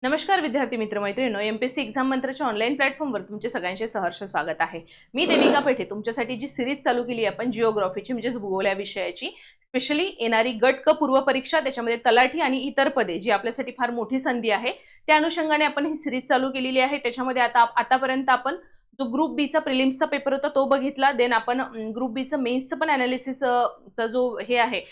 नमस्कार विद्यार्थी मित्र मैत्रिणींनो, एमपीएससी एक्झाम मंत्रच्या ऑनलाईन प्लॅटफॉर्मवर तुमचे सगळ्यांचे सहर्ष स्वागत आहे। मी देविका पेठे तुमच्यासाठी जी सिरीज चालू केली आपण जिओग्राफीची म्हणजे भूगोल या विषयाची, स्पेशली येणारी गट क पूर्व परीक्षा त्याच्यामध्ये तलाठी आणि इतर पदे जी आपल्यासाठी फार मोठी संधी आहे त्या अनुषंगाने आपण ही सिरीज चालू केलेली आहे। त्याच्यामध्ये आतापर्यंत आपण जो ग्रुप बी चा प्रिलिम्सचा पेपर होता तो बघितला, देन आपण ग्रुप बी चा मेन्सचं पण एनालिसिस चा जो हे आहे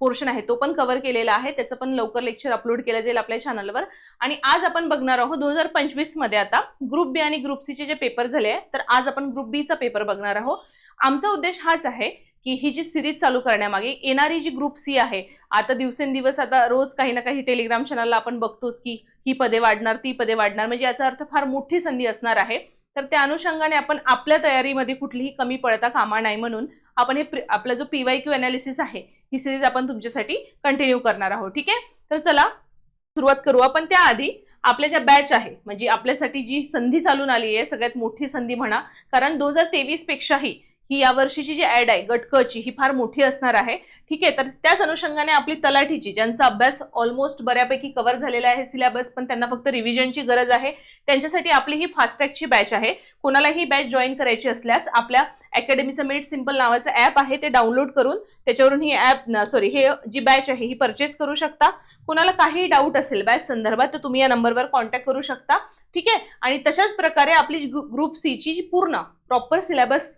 पोर्शन आहे तो पण कव्हर केलेला आहे। त्याचं पण लवकर लेक्चर अपलोड केलं जाईल आपल्या चॅनलवर। आणि आज आपण बघणार आहोत 2025 मध्ये आता ग्रुप बी आणि ग्रुप सी चे जे पेपर झाले तर आज आपण ग्रुप बी चा पेपर बघणार आहोत। आमचा उद्देश हाच आहे की ही जी सिरीज चालू करण्यामागे येणारी जी ग्रुप सी आहे, आता दिवसेंदिवस आता रोज काही ना काही टेलिग्राम चॅनलला आपण बघतोच की ही पदे वाढणार ती पदे वाढणार, म्हणजे याचा अर्थ फार मोठी संधी असणार आहे। तर त्या अनुषंगाने आपण आपल्या तयारीमध्ये कुठलीही कमी पडता कामा नाही म्हणून आपण हे आपला जो पीवायक्यू एनालिसिस आहे ही सिरीज आपण तुमच्यासाठी कंटिन्यू करणार आहोत। ठीक आहे, तर चला सुरुवात करू आपण। त्याआधी आपल्या ज्या बॅच आहे म्हणजे आपल्यासाठी जी संधी चालून आली आहे सगळ्यात मोठी संधी म्हणा, कारण 2023 पेक्षाही ही या वर्षीची जी ऍड आहे गट क ची ही फार मोठी असणार आहे। ठीक आहे, तर त्याच अनुषंगाने आपली तलाठीची ज्यांचा अभ्यास ऑलमोस्ट बऱ्यापैकी कव्हर झालेला आहे सिलेबस, पण त्यांना फक्त रिव्हिजनची गरज आहे, त्यांच्यासाठी आपली ही फास्ट ट्रॅकची बॅच आहे। कोणाला ही बॅच जॉईन करायची असल्यास आपल्या अकॅडमीचं मेड सिंपल नावाचं ऍप आहे ते डाउनलोड करून त्याच्यावरून ही हे जी बॅच आहे ही परचेस करू शकता। कोणाला काही डाऊट असेल बॅच संदर्भात तर तुम्ही या नंबरवर कॉन्टॅक्ट करू शकता। ठीक आहे, आणि तशाच प्रकारे आपली ग्रुप सी ची पूर्ण प्रॉपर सिलेबस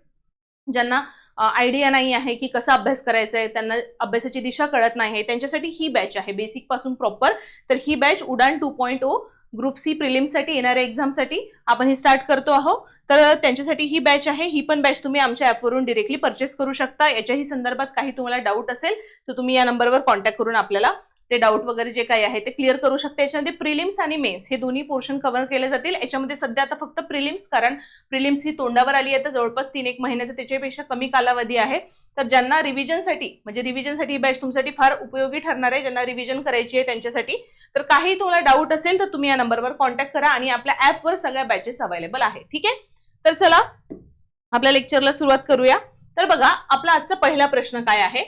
ज्यांना आयडिया नाही आहे की कसा अभ्यास करायचा आहे, त्यांना अभ्यासाची दिशा कळत नाही आहे, त्यांच्यासाठी ही बॅच आहे बेसिक पासून प्रॉपर। तर ही बॅच उडान 2.0 ग्रुप सी प्रिलिम्स साठी येणाऱ्या एक्झाम साठी आपण ही स्टार्ट करतो आहोत। तर त्यांच्यासाठी ही बॅच आहे। ही पण बॅच तुम्ही आमच्या ॲपवरून डायरेक्टली परचेस करू शकता। याच्याही संदर्भात काही तुम्हाला डाऊट असेल तर तुम्ही या नंबरवर कॉन्टॅक्ट करून आपल्याला ते डाऊट वगैरे जे काही आहे ते क्लिअर करू शकता। याच्यामध्ये प्रिलिम्स आणि मेन्स हे दोन्ही पोर्शन कव्हर केले जातील। याच्यामध्ये सध्या आता फक्त प्रिलिम्स, कारण प्रिलिम्स ही तोंडावर आली आहे तर जवळपास 3-1 महिन्याचा त्याच्यापेक्षा कमी कालावधी आहे। तर ज्यांना रिव्हिजनसाठी म्हणजे रिव्हिजनसाठी बॅच तुमच्यासाठी फार उपयोगी ठरणार आहे, ज्यांना रिव्हिजन करायची आहे त्यांच्यासाठी, तर काही तुम्हाला डाऊट असेल तर तुम्ही या नंबरवर कॉन्टॅक्ट करा आणि आपल्या ॲपवर सगळ्या बॅचेस अवेलेबल आहे। ठीक आहे, तर चला आपल्या लेक्चरला सुरुवात करूया। तर बघा आपला आजचा पहिला प्रश्न काय आहे,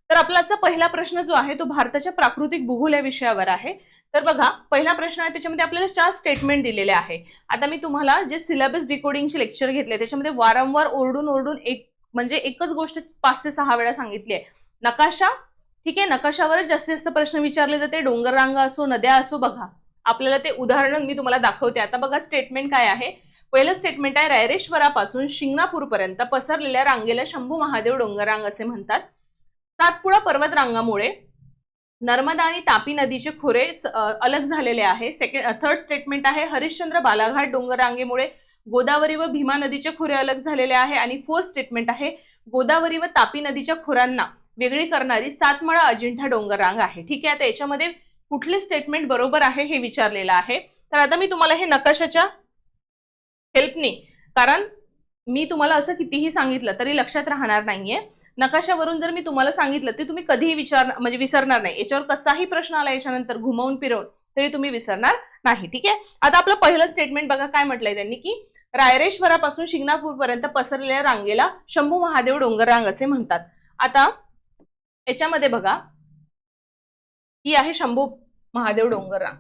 तर आपला आजचा पहिला प्रश्न जो आहे तो भारताच्या प्राकृतिक भूगोल या विषयावर आहे। तर बघा पहिला प्रश्न आहे त्याच्यामध्ये आपल्याला 4 स्टेटमेंट दिलेले आहे। आता मी तुम्हाला जे सिलेबस डिकोडिंगचे लेक्चर घेतले त्याच्यामध्ये वारंवार ओरडून एकच गोष्ट 5 ते 6 वेळा सांगितली आहे, नकाशा। ठीक आहे, नकाशावरच जास्तीत जास्त प्रश्न विचारले जाते, डोंगर रांगा असो नद्या असो। बघा आपल्याला ते उदाहरण मी तुम्हाला दाखवते। आता बघा स्टेटमेंट काय आहे। पहिलं स्टेटमेंट आहे रायरेश्वरापासून शिंगणापूर पर्यंत पसरलेल्या रांगेला शंभू महादेव डोंगररांग असे म्हणतात। सातपुडा पर्वत रांगामुळे नर्मदा आणि तापी नदीचे खोरे अलग झालेले आहे। थर्ड स्टेटमेंट आहे हरिश्चंद्र बालाघाट डोंगर रांगेमुळे गोदावरी व भीमा नदीचे खोरे अलग झालेले आहे। आणि फोर्थ स्टेटमेंट आहे गोदावरी व तापी नदीच्या खोऱ्यांना वेगळी करणारी सातमाळा अजिंठा डोंगर रांग आहे। ठीक आहे, आता याच्यामध्ये कुठले स्टेटमेंट बरोबर आहे हे विचारलेलं आहे। तर आता मी तुम्हाला हे नकाशाच्या हेल्पने, कारण मी तुम्हाला असं कितीही सांगितलं तरी लक्षात राहणार नाहीये, नकाशावरून जर मी तुम्हाला सांगितलं ते तुम्ही कधीही विसरणार नाही। याच्यावर कसाही प्रश्न आला याच्यानंतर घुमवून फिरवून तरी तुम्ही विसरणार नाही। ठीक आहे, आता आपलं पहिलं स्टेटमेंट बघा काय म्हटलंय त्यांनी की रायरेश्वरापासून शिंगणापूर पर्यंत पसरलेल्या रांगेला शंभू महादेव डोंगररांग असे म्हणतात। आता याच्यामध्ये बघा ही आहे शंभू महादेव डोंगररांग,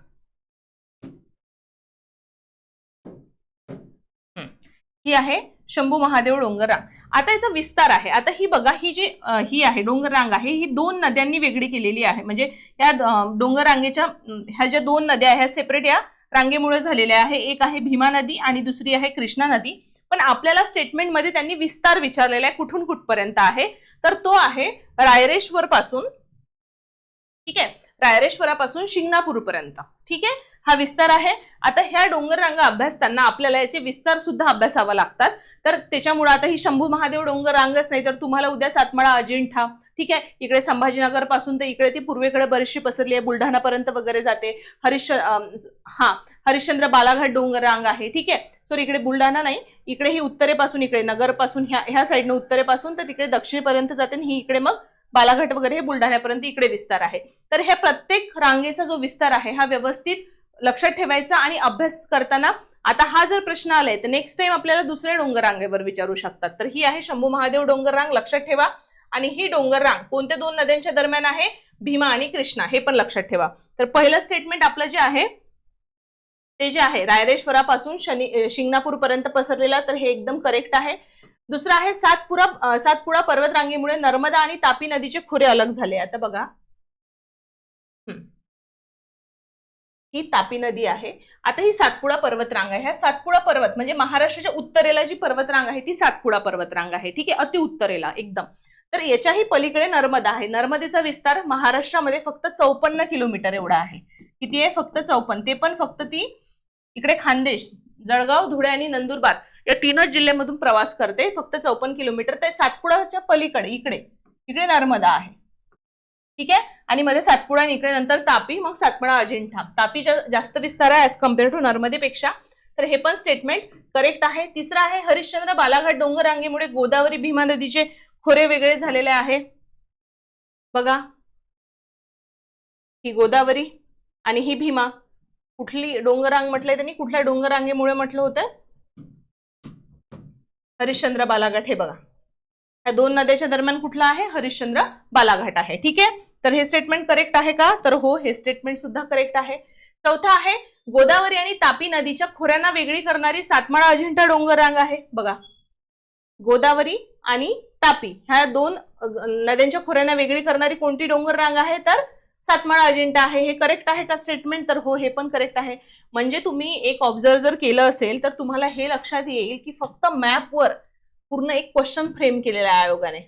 ही आहे शंभू महादेव डोंगररांग। आता याचा विस्तार आहे। आता ही बघा ही आहे डोंगररांग आहे, ही 2 नद्यांनी वेगळी केलेली आहे। म्हणजे या डोंगररांगेच्या ह्या ज्या 2 नद्या आहेत सेपरेट या रांगेमुळे झालेल्या आहे, एक आहे भीमा नदी आणि दुसरी आहे कृष्णा नदी। पण आपल्याला स्टेटमेंट मध्ये त्यांनी विस्तार विचारलेला आहे, कुठून कुठपर्यंत आहे, तर तो आहे रायरेश्वर पासून, ठीक आहे, रायरेश्वरापासून शिंगणापूर पर्यंत। ठीक आहे, हा विस्तार आहे। आता ह्या डोंगर रांगा अभ्यासताना आपल्याला याचे विस्तार सुद्धा अभ्यासावा लागतात। तर त्याच्यामुळे आता ही शंभू महादेव डोंगर रांगच नाही तर तुम्हाला उद्या सातमाळा अजिंठा, ठीक आहे, इकडे संभाजीनगर पासून तर इकडे ती पूर्वेकडे बरीचशी पसरली आहे, बुलढाणा पर्यंत वगैरे जाते। हरिश्चंद्र बालाघाट डोंगर रांग आहे। ठीक आहे, सॉरी इकडे बुलढाणा नाही, इकडे ही उत्तरेपासून इकडे नगर पासून ह्या साईडने उत्तरेपासून तर तिकडे दक्षिणेपर्यंत जाते, ही इकडे मग बालाघाट वगैरे हे बुलढाण्यापर्यंत इकडे विस्तार आहे। तर ह्या प्रत्येक रांगेचा जो विस्तार आहे हा व्यवस्थित लक्षात ठेवायचा आणि अभ्यास करताना आता हा जर प्रश्न आलाय तर नेक्स्ट टाइम आपल्याला दुसऱ्या डोंगर रांगेवर विचारू शकतात। तर ही आहे शंभू महादेव डोंगर रांग, लक्षात ठेवा। आणि ही डोंगर रांग कोणत्या 2 नद्यांच्या दरम्यान आहे, भीमा आणि कृष्णा, हे पण लक्षात ठेवा। तर पहिलं स्टेटमेंट आपलं जे आहे ते जे आहे रायरेश्वरापासून शिंगणापूर पर्यंत पसरलेला, तर हे एकदम करेक्ट आहे. दुसरा आहे सातपुडा पर्वतरांगेमुळे नर्मदा आणि तापी नदीचे खोरे अलग झाले. आता बघा, ही तापी नदी आहे. आता ही सातपुडा पर्वतरांग आहे. ह्या सातपुडा पर्वत म्हणजे महाराष्ट्राच्या उत्तरेला जी पर्वतरांग आहे ती सातपुडा पर्वतरांग आहे. ठीक आहे, अति उत्तरेला एकदम. तर याच्याही पलीकडे नर्मदा आहे. नर्मदेचा विस्तार महाराष्ट्रामध्ये फक्त 54 किलोमीटर एवढा आहे. किती आहे? फक्त 54. ते पण फक्त ती इकडे खानदेश, जळगाव, धुळे आणि नंदुरबार या तीनच जिल्ह्यांमधून प्रवास करते. फक्त 54 किलोमीटर. ते सातपुडाच्या पलीकडे इकडे नर्मदा आहे. ठीक आहे, आणि मध्ये सातपुडा आणि इकडे नंतर तापी, मग सातपुडा अजिंठा. तापीचा जास्त विस्तार आहे ऍज कम्पेअर टू नर्मदेपेक्षा. तर हे पण स्टेटमेंट करेक्ट आहे. तिसरा आहे हरिश्चंद्र बालाघाट डोंगर रांगेमुळे गोदावरी भीमा नदीचे खोरे वेगळे झालेले आहे. बघा, ही गोदावरी आणि ही भीमा. कुठली डोंगररांग म्हटलंय त्यांनी? कुठल्या डोंगररांगेमुळे म्हटलं होतं? हरिश्चंद्र बालाघाट. हे बघा, या दोन नद्याच्या दरम्यान कुठला आहे? हरिश्चंद्र बालाघाट आहे. ठीक आहे, तर हे स्टेटमेंट करेक्ट आहे का? तर हो, हे स्टेटमेंट सुद्धा करेक्ट आहे. चौथा आहे गोदावरी आणि तापी नदीच्या खोऱ्यांना वेगळी करणारी सातमाळा अजिंठा डोंगररांग आहे. बघा, गोदावरी आणि तापी ह्या दोन नद्यांच्या खोऱ्यांना वेगळी करणारी कोणती डोंगररांग आहे? तर सातमाळा अजिंठा आहे. हे करेक्ट आहे का स्टेटमेंट? तर हो, हे पण करेक्ट आहे. म्हणजे तुम्ही एक ऑब्झर्व जर केलं असेल तर तुम्हाला हे लक्षात येईल की फक्त मॅपवर पूर्ण एक क्वेश्चन फ्रेम केलेला आहे आयोगाने.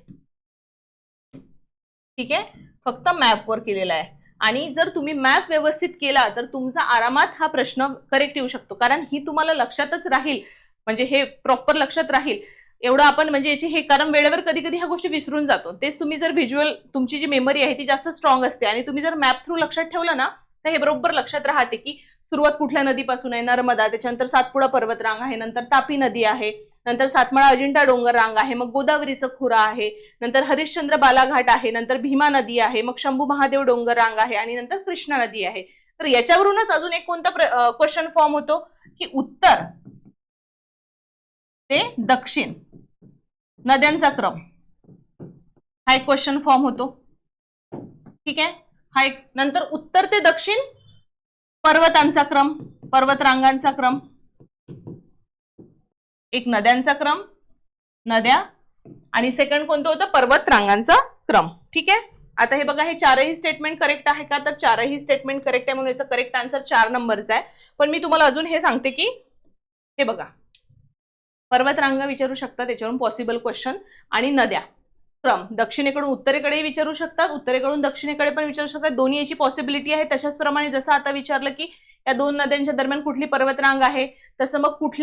ठीक आहे, फक्त मॅपवर केलेला आहे. आणि जर तुम्ही मॅप व्यवस्थित केला तर तुमचा आरामात हा प्रश्न करेक्ट येऊ शकतो, कारण ही तुम्हाला लक्षातच राहील, म्हणजे हे प्रॉपर लक्षात राहील एवढं आपण म्हणजे याची हे, कारण वेळेवर कधी कधी ह्या गोष्टी विसरून जातो. तेच तुम्ही जर व्हिज्युअल, तुमची जी मेमरी आहे ती जास्त स्ट्रॉंग असते आणि तुम्ही जर मॅप थ्रू लक्षात ठेवलं ना तर हे बरोबर लक्षात राहते की सुरुवात कुठल्या नदीपासून आहे? नर्मदा, त्याच्यानंतर सातपुडा पर्वतरांग आहे, नंतर तापी नदी आहे, नंतर सातमाळा अजिंठा डोंगर रांग आहे, मग गोदावरीचं खोरा आहे, नंतर हरिश्चंद्र बालाघाट आहे, नंतर भीमा नदी आहे, मग शंभू महादेव डोंगर रांग आहे आणि नंतर कृष्णा नदी आहे. तर याच्यावरूनच अजून एक कोणता क्वेश्चन फॉर्म होतो की उत्तर ते दक्षिण नद्यांचा क्रम, हा एक क्वेश्चन फॉर्म होतो. ठीक आहे, हा एक. नंतर उत्तर ते दक्षिण पर्वतांचा क्रम, पर्वतरांगांचा क्रम, एक नद्यांचा क्रम, नद्या, आणि सेकंड कोणतं होतं? पर्वतरांगांचा क्रम. ठीक आहे, आता हे बघा, हे चारही स्टेटमेंट करेक्ट आहे का? तर चारही स्टेटमेंट करेक्ट आहे, म्हणून याचा करेक्ट आन्सर 4 नंबरचा आहे. पण मी तुम्हाला अजून हे सांगते की हे बघा, पर्वतरांगा विचारू शकतात त्याच्यावरून पॉसिबल क्वेश्चन, आणि नद्या क्रम दक्षिणेकडून उत्तरेकडे विचारू शकतात, उत्तरेकडून दक्षिणेकडे पण विचारू शकतात. दोन्ही याची पॉसिबिलिटी आहे. तशाच प्रमाणे जसं आता विचारलं की या दोन नद्यांच्या दरम्यान कुठली पर्वतरांग आहे, तसं मग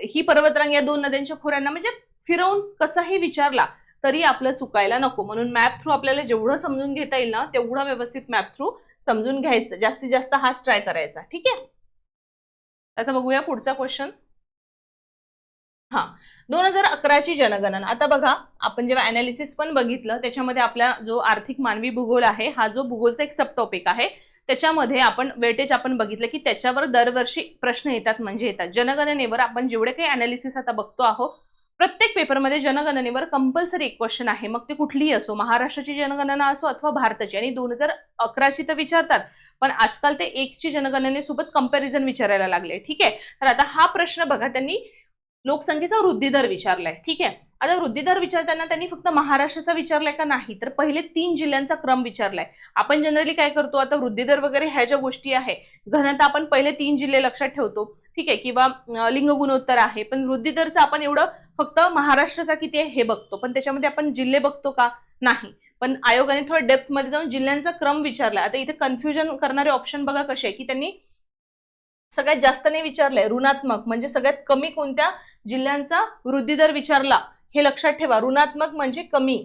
ही पर्वतरांग या दोन नद्यांच्या खोऱ्यांना म्हणजे फिरवून कसाही विचारला तरी आपलं चुकायला नको. म्हणून मॅप थ्रू आपल्याला जेवढं समजून घेता येईल ना तेवढं व्यवस्थित मॅप थ्रू समजून घ्यायचं, जास्तीत जास्त हाच ट्राय करायचा. ठीक आहे, आता बघूया पुढचा क्वेश्चन. 2011ची जनगणना. आता बघा, आपण जेव्हा अनालिसिस पण बघितलं त्याच्यामध्ये आपला जो आर्थिक मानवी भूगोल आहे, हा जो भूगोलचा एक सब टॉपिक आहे, त्याच्यामध्ये आपण वेटेज आपण बघितलं की त्याच्यावर दरवर्षी प्रश्न येतात, म्हणजे येतात. जनगणनेवर आपण जेवढे काही अनालिसिस आता बघतो आहोत, प्रत्येक पेपरमध्ये जनगणनेवर कंपल्सरी एक क्वेश्चन आहे, मग ते कुठलीही असो, महाराष्ट्राची जनगणना असो अथवा भारताची. आणि 2011ची तर विचारतात, पण आजकाल ते 1ची जनगणनेसोबत कंपॅरिझन विचारायला लागले. ठीक आहे, तर आता हा प्रश्न बघा, त्यांनी लोकसंख्येचा वृद्धी दर विचारलाय. ठीक आहे, आता वृद्धी दर विचारताना त्यांनी फक्त महाराष्ट्राचा विचारलाय का? नाही, तर पहिले 3 जिल्ह्यांचा क्रम विचारलाय. आपण जनरली काय करतो, आता वृद्धी दर वगैरे ह्या ज्या गोष्टी आहे, घनता आपण पहिले 3 जिल्हे लक्षात ठेवतो. ठीक आहे, किंवा लिंग गुणोत्तर आहे, पण वृद्धी दरचं आपण एवढं फक्त महाराष्ट्राचा किती आहे हे बघतो, पण त्याच्यामध्ये आपण जिल्हे बघतो का? नाही. पण आयोगाने थोडं डेप्थ मध्ये जाऊन जिल्ह्यांचा क्रम विचारला. आता इथे कन्फ्युजन करणारे ऑप्शन बघा कसे आहे की त्यांनी सगळ्यात जास्त नाही विचारलंय, ऋणात्मक म्हणजे सगळ्यात कमी कोणत्या जिल्ह्यांचा वृद्धी दर विचारला हे लक्षात ठेवा. ऋणात्मक म्हणजे कमी,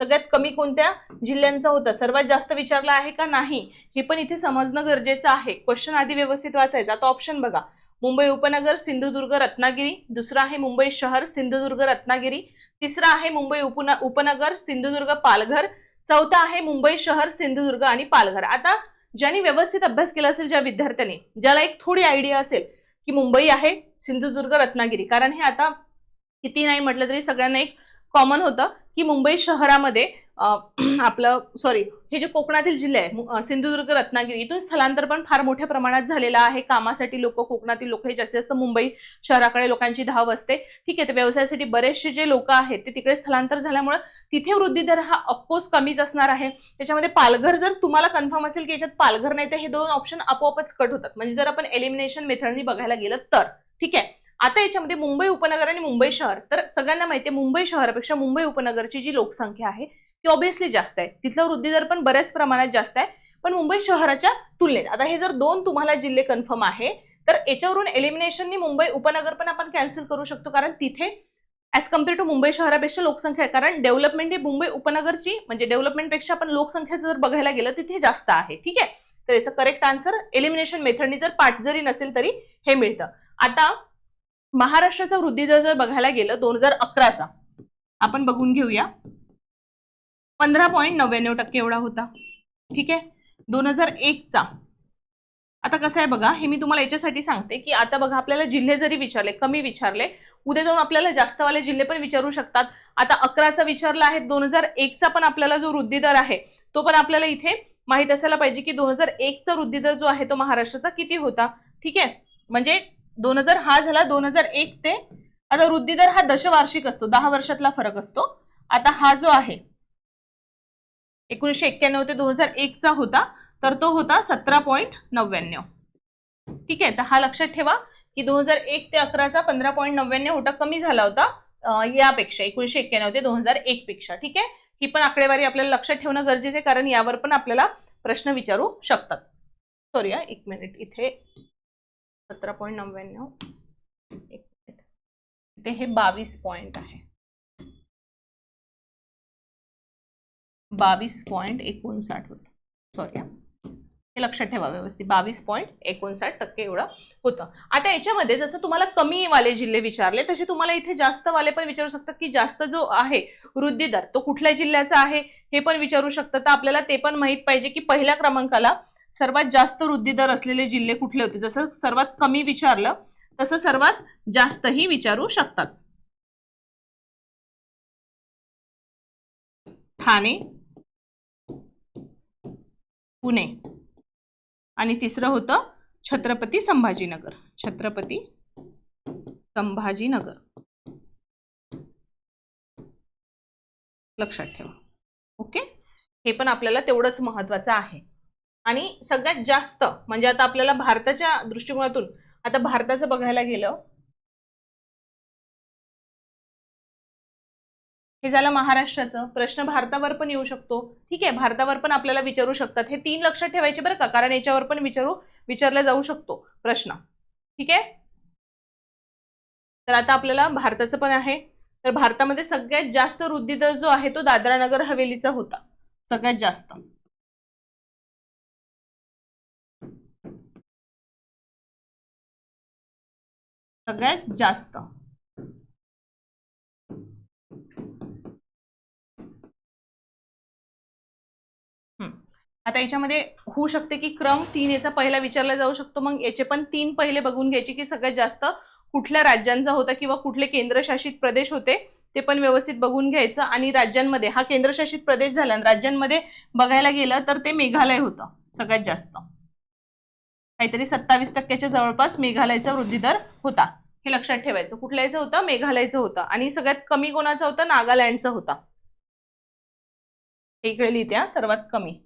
सगळ्यात कमी कोणत्या जिल्ह्यांचा होता. सर्वात जास्त विचारला आहे का? नाही, हे पण इथे समजणं गरजेचं आहे. क्वेश्चन आधी व्यवस्थित वाचायचा. आता ऑप्शन बघा, मुंबई उपनगर, सिंधुदुर्ग, रत्नागिरी. दुसरा आहे मुंबई शहर, सिंधुदुर्ग, रत्नागिरी. तिसरा आहे मुंबई उपनगर, सिंधुदुर्ग, पालघर. चौथा आहे मुंबई शहर, सिंधुदुर्ग आणि पालघर. आता ज्यांनी व्यवस्थित अभ्यास केला असेल, ज्या विद्यार्थ्यांनी, ज्याला एक थोडी आयडिया असेल की मुंबई आहे, सिंधुदुर्ग, रत्नागिरी, कारण हे आता किती नाही म्हटलं तरी सगळ्यांना एक कॉमन होतं की मुंबई शहरामध्ये आपलं सॉरी हे जे कोकणातील जिल्हे आहे सिंधुदुर्ग रत्नागिरी इथून स्थलांतर पण फार मोठ्या प्रमाणात झालेलं आहे। कामासाठी लोक कोकणातील लोक हे जास्तीत जास्त मुंबई शहराकडे लोकांची धाव असते। ठीक आहे, तर व्यवसायासाठी बरेचसे जे लोक आहेत ते तिकडे स्थलांतर झाल्यामुळे तिथे वृद्धी दर हा ऑफकोर्स कमीच असणार आहे। त्याच्यामध्ये पालघर जर तुम्हाला कन्फर्म असेल की याच्यात पालघर नाही तर हे दोन ऑप्शन आपोआपच कट होतात, म्हणजे जर आपण एलिमिनेशन मेथडनी बघायला गेलं तर। ठीक आहे, आता याच्यामध्ये मुंबई उपनगर आणि मुंबई शहर, तर सगळ्यांना माहिती आहे मुंबई शहरापेक्षा मुंबई उपनगरची जी लोकसंख्या आहे ती ऑब्व्हियसली जास्त आहे, तिथला वृद्धी दर पण बऱ्याच प्रमाणात जास्त आहे, पण मुंबई शहराच्या तुलनेत। आता हे जर दोन तुम्हाला जिल्हे कन्फर्म आहे तर याच्यावरून एलिमिनेशननी मुंबई उपनगर पण आपण कॅन्सल करू शकतो, कारण तिथे ऍज कम्पेअर टू मुंबई शहरापेक्षा लोकसंख्या आहे, कारण डेव्हलपमेंट ही मुंबई उपनगरची म्हणजे डेव्हलपमेंटपेक्षा आपण लोकसंख्याचं जर बघायला गेलं तिथे जास्त आहे। ठीक आहे, तर याचं करेक्ट आन्सर एलिमिनेशन मेथडनी जर पाठ जरी नसेल तरी हे मिळतं। आता महाराष्ट्राचा वृद्धी दर जर बघायला गेलं 2011चा आपण बघून घेऊया, 15.99% एवढा होता। ठीक आहे, 2001चा आता कसं आहे बघा, हे मी तुम्हाला याच्यासाठी सांगते की आता बघा आपल्याला जिल्हे जरी विचारले कमी विचारले, उद्या जाऊन आपल्याला जास्तवाले जिल्हे पण विचारू शकतात। आता 11चा विचारला आहे, 2001चा पण आपल्याला जो वृद्धी दर आहे तो पण आपल्याला इथे माहित असायला पाहिजे की 2001चा वृद्धी दर जो आहे तो महाराष्ट्राचा किती होता। ठीक आहे, म्हणजे 2000 हा झाला 2001 ते आता वृद्धी दर हा दशवार्षिक असतो, 10 वर्षातला फरक असतो। आता हा जो आहे 1991 ते 2001चा होता तर तो होता 17.99। ठीक आहे, तर हा लक्षात ठेवा की 2001 ते 11चा 15.99 होता, कमी झाला होता यापेक्षा 1991 ते 2001 पेक्षा। ठीक आहे, ही पण आकडेवारी आपल्याला लक्षात ठेवणं गरजेचं आहे, कारण यावर पण आपल्याला प्रश्न विचारू शकतात। सॉरी एक मिनिट, इथे 17.99 एक मिनिट, इथे हे 22 पॉइंट आहे, 22.59 होतं। सॉरी हे लक्षात ठेवा व्यवस्थित, 22.59% एवढं होतं। आता याच्यामध्ये जसं तुम्हाला कमी वाले जिल्हे विचारले तसे तुम्हाला इथे जास्त वाले पण विचारू शकतात की जास्त जो आहे वृद्धी दर तो कुठल्या जिल्ह्याचा आहे हे पण विचारू शकतात। तर आपल्याला ते पण माहित पाहिजे की पहिल्या क्रमांकाला सर्वात जास्त वृद्धी दर असलेले जिल्हे कुठले होते। जसं सर्वात कमी विचारलं तसं सर्वात जास्तही विचारू शकतात। ठाणे, पुणे आणि तिसरं होतं छत्रपती संभाजीनगर, छत्रपती संभाजीनगर लक्षात ठेवा। ओके, हे पण आपल्याला तेवढंच महत्त्वाचं आहे। आणि सगळ्यात जास्त म्हणजे आता आपल्याला भारताच्या दृष्टिकोनातून आता भारताचं बघायला गेलं, हे झालं महाराष्ट्राचं। प्रश्न भारतावर पण येऊ शकतो। ठीक आहे, भारतावर पण आपल्याला विचारू शकतात, हे 3 लक्षात ठेवायचे बरं का, कारण याच्यावर पण विचारला जाऊ शकतो प्रश्न। ठीक आहे, तर आता आपल्याला भारताचं पण आहे, तर भारतामध्ये सगळ्यात जास्त वृद्धी दर जो आहे तो दादरा नगर हवेलीचा होता, सगळ्यात जास्त। सगळ्यात जास्त आता याच्यामध्ये होऊ शकते की क्रम 3 याचा पहिला विचारला जाऊ शकतो, मग याचे पण 3 पहिले बघून घ्यायचे की सगळ्यात जास्त कुठल्या राज्यांचा होता किंवा कुठले केंद्रशासित प्रदेश होते ते पण व्यवस्थित बघून घ्यायचं। आणि राज्यांमध्ये हा केंद्रशासित प्रदेश झाला, राज्यांमध्ये बघायला गेलं तर ते मेघालय होतं सगळ्यात जास्त, काहीतरी 27% जवळपास मेघालयचा वृद्धी दर होता, हे लक्षात ठेवायचं। कुठल्याचं होतं? मेघालयचं होतं। आणि सगळ्यात कमी कोणाचा होता? नागालँडचा होता, इकडे लिहित्या सर्वात कमी।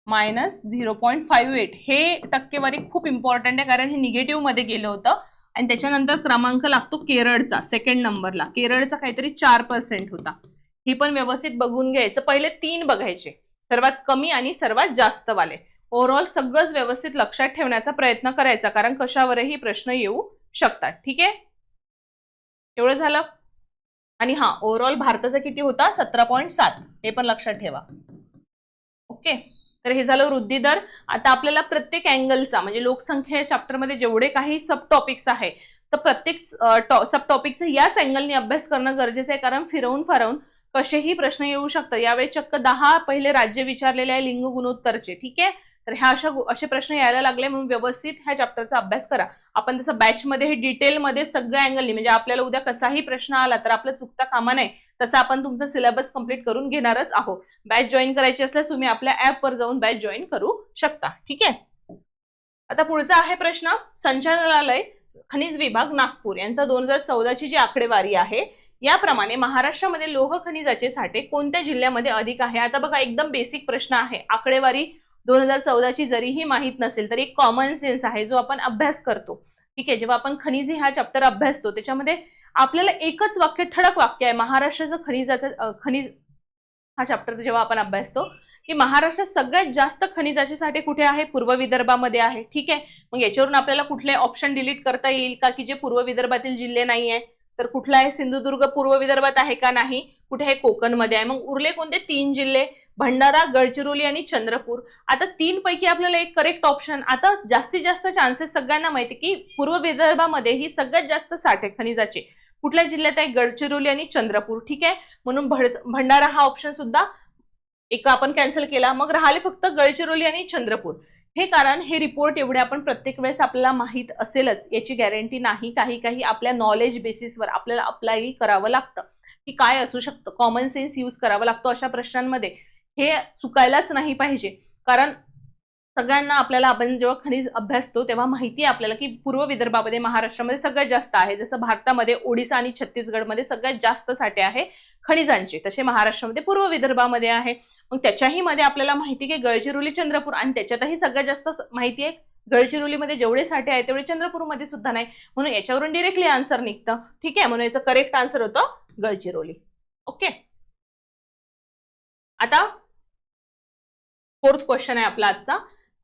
-0.58 हे टक्केवारी खूप इम्पॉर्टंट आहे, कारण हे निगेटिव्ह मध्ये गेलं होतं। आणि त्याच्यानंतर क्रमांक लागतो केरळचा, सेकंड नंबरला केरळचा काहीतरी 4% होता, ही पण व्यवस्थित बघून घ्यायचं। पहिले 3 बघायचे, सर्वात कमी आणि सर्वात जास्त वाले। ओव्हरऑल सगळंच व्यवस्थित लक्षात ठेवण्याचा प्रयत्न करायचा, कारण कशावरही प्रश्न येऊ शकतात। ठीक आहे, एवढं झालं। आणि हा ओव्हरऑल भारताचा किती होता? 17.7, हे पण लक्षात ठेवा। ओके, तर हे झालं वृद्धी दर। आता आपल्याला प्रत्येक अँगलचा म्हणजे लोकसंख्या चॅप्टरमध्ये जेवढे काही सब टॉपिक्स आहे तर प्रत्येक सब टॉपिकचा याच अँगलने अभ्यास करणं गरजेचं आहे, कारण फिरवून फारवून कसेही प्रश्न येऊ शकतात. यावेळी चक्क 10 पहिले राज्य विचारलेले आहे लिंग गुणोत्तरचे. ठीक आहे, तर ह्या असे प्रश्न यायला लागले म्हणून व्यवस्थित ह्या चॅप्टरचा अभ्यास करा. आपण तसं बॅचमध्ये हे डिटेलमध्ये सगळ्या अँगलनी, म्हणजे आपल्याला उद्या कसाही प्रश्न आला तर आपलं चुकता कामा नये तसं आपण तुमचा सिलेबस कंप्लीट करून घेणारच आहोत. बॅच जॉईन करायची असल्यास तुम्ही आपल्या ऍपवर जाऊन बॅच जॉईन करू शकता. ठीक आहे, आता पुढचा आहे प्रश्न. संचालनालय खनिज विभाग नागपूर यांचा 2014ची जी आकडेवारी आहे याप्रमाणे महाराष्ट्रामध्ये लोह खनिजाचे साठे कोणत्या जिल्ह्यामध्ये अधिक आहे? आता बघा, एकदम बेसिक प्रश्न आहे. आकडेवारी 2014ची जरीही माहित नसेल तरी एक कॉमन सेन्स आहे जो आपण अभ्यास करतो. ठीक आहे, जेव्हा आपण खनिज हा चॅप्टर अभ्यासतो त्याच्यामध्ये आपल्याला एकच वाक्य, ठळक वाक्य आहे, महाराष्ट्राचं खनिज हा चॅप्टर जेव्हा आपण अभ्यासतो की महाराष्ट्रात सगळ्यात जास्त खनिजाचे साठे कुठे आहे? पूर्व विदर्भामध्ये आहे. ठीक आहे, मग याच्यावरून आपल्याला कुठले ऑप्शन डिलीट करता येईल का की जे पूर्व विदर्भातील जिल्हे नाही आहे? तर कुठला आहे? सिंधुदुर्ग पूर्व विदर्भात आहे का? नाही. कुठे आहे? कोकणमध्ये आहे. मग उरले कोणते? 3 जिल्हे, भंडारा, गडचिरोली आणि चंद्रपूर. आता 3 पैकी आपल्याला एक करेक्ट ऑप्शन, आता जास्तीत जास्त चान्सेस सगळ्यांना माहिती की पूर्व विदर्भामध्ये ही सगळ्यात जास्त साठे खनिजाचे कुठल्या जिल्ह्यात आहे? गडचिरोली आणि चंद्रपूर. ठीक आहे, म्हणून भंडारा हा ऑप्शन सुद्धा एक आपण कॅन्सल केला. मग राहिले फक्त गडचिरोली आणि चंद्रपूर. हे कारण हे रिपोर्ट एवढे आपण प्रत्येक वेळेस आपल्याला माहित असेलच याची गॅरंटी नाही. काही आपल्या नॉलेज बेसिसवर आपल्याला अप्लाय करावं लागतं की काय असू शकतं, कॉमन सेन्स यूज करावा लागतो अशा प्रश्नांमध्ये. हे चुकायलाच नाही पाहिजे, कारण सगळ्यांना आपल्याला, आपण जेव्हा खनिज अभ्यासतो तेव्हा माहिती आहे आपल्याला की पूर्व विदर्भामध्ये महाराष्ट्रामध्ये सगळ्यात जास्त आहे. जसं भारतामध्ये ओडिसा आणि छत्तीसगडमध्ये सगळ्यात जास्त साठे आहे खनिजांचे, तसे महाराष्ट्रामध्ये पूर्व विदर्भामध्ये आहे. मग त्याच्याही मध्ये आपल्याला माहिती की गडचिरोली, चंद्रपूर, आणि त्याच्यातही सगळ्यात जास्त माहिती आहे गडचिरोलीमध्ये जेवढे साठे आहेत तेवढे चंद्रपूरमध्ये सुद्धा नाही, म्हणून याच्यावरून डिरेक्टली आन्सर निघतं. ठीक आहे, म्हणून याचं करेक्ट आन्सर होतं गडचिरोली. ओके, आता 4th क्वेश्चन आहे आपला आजचा.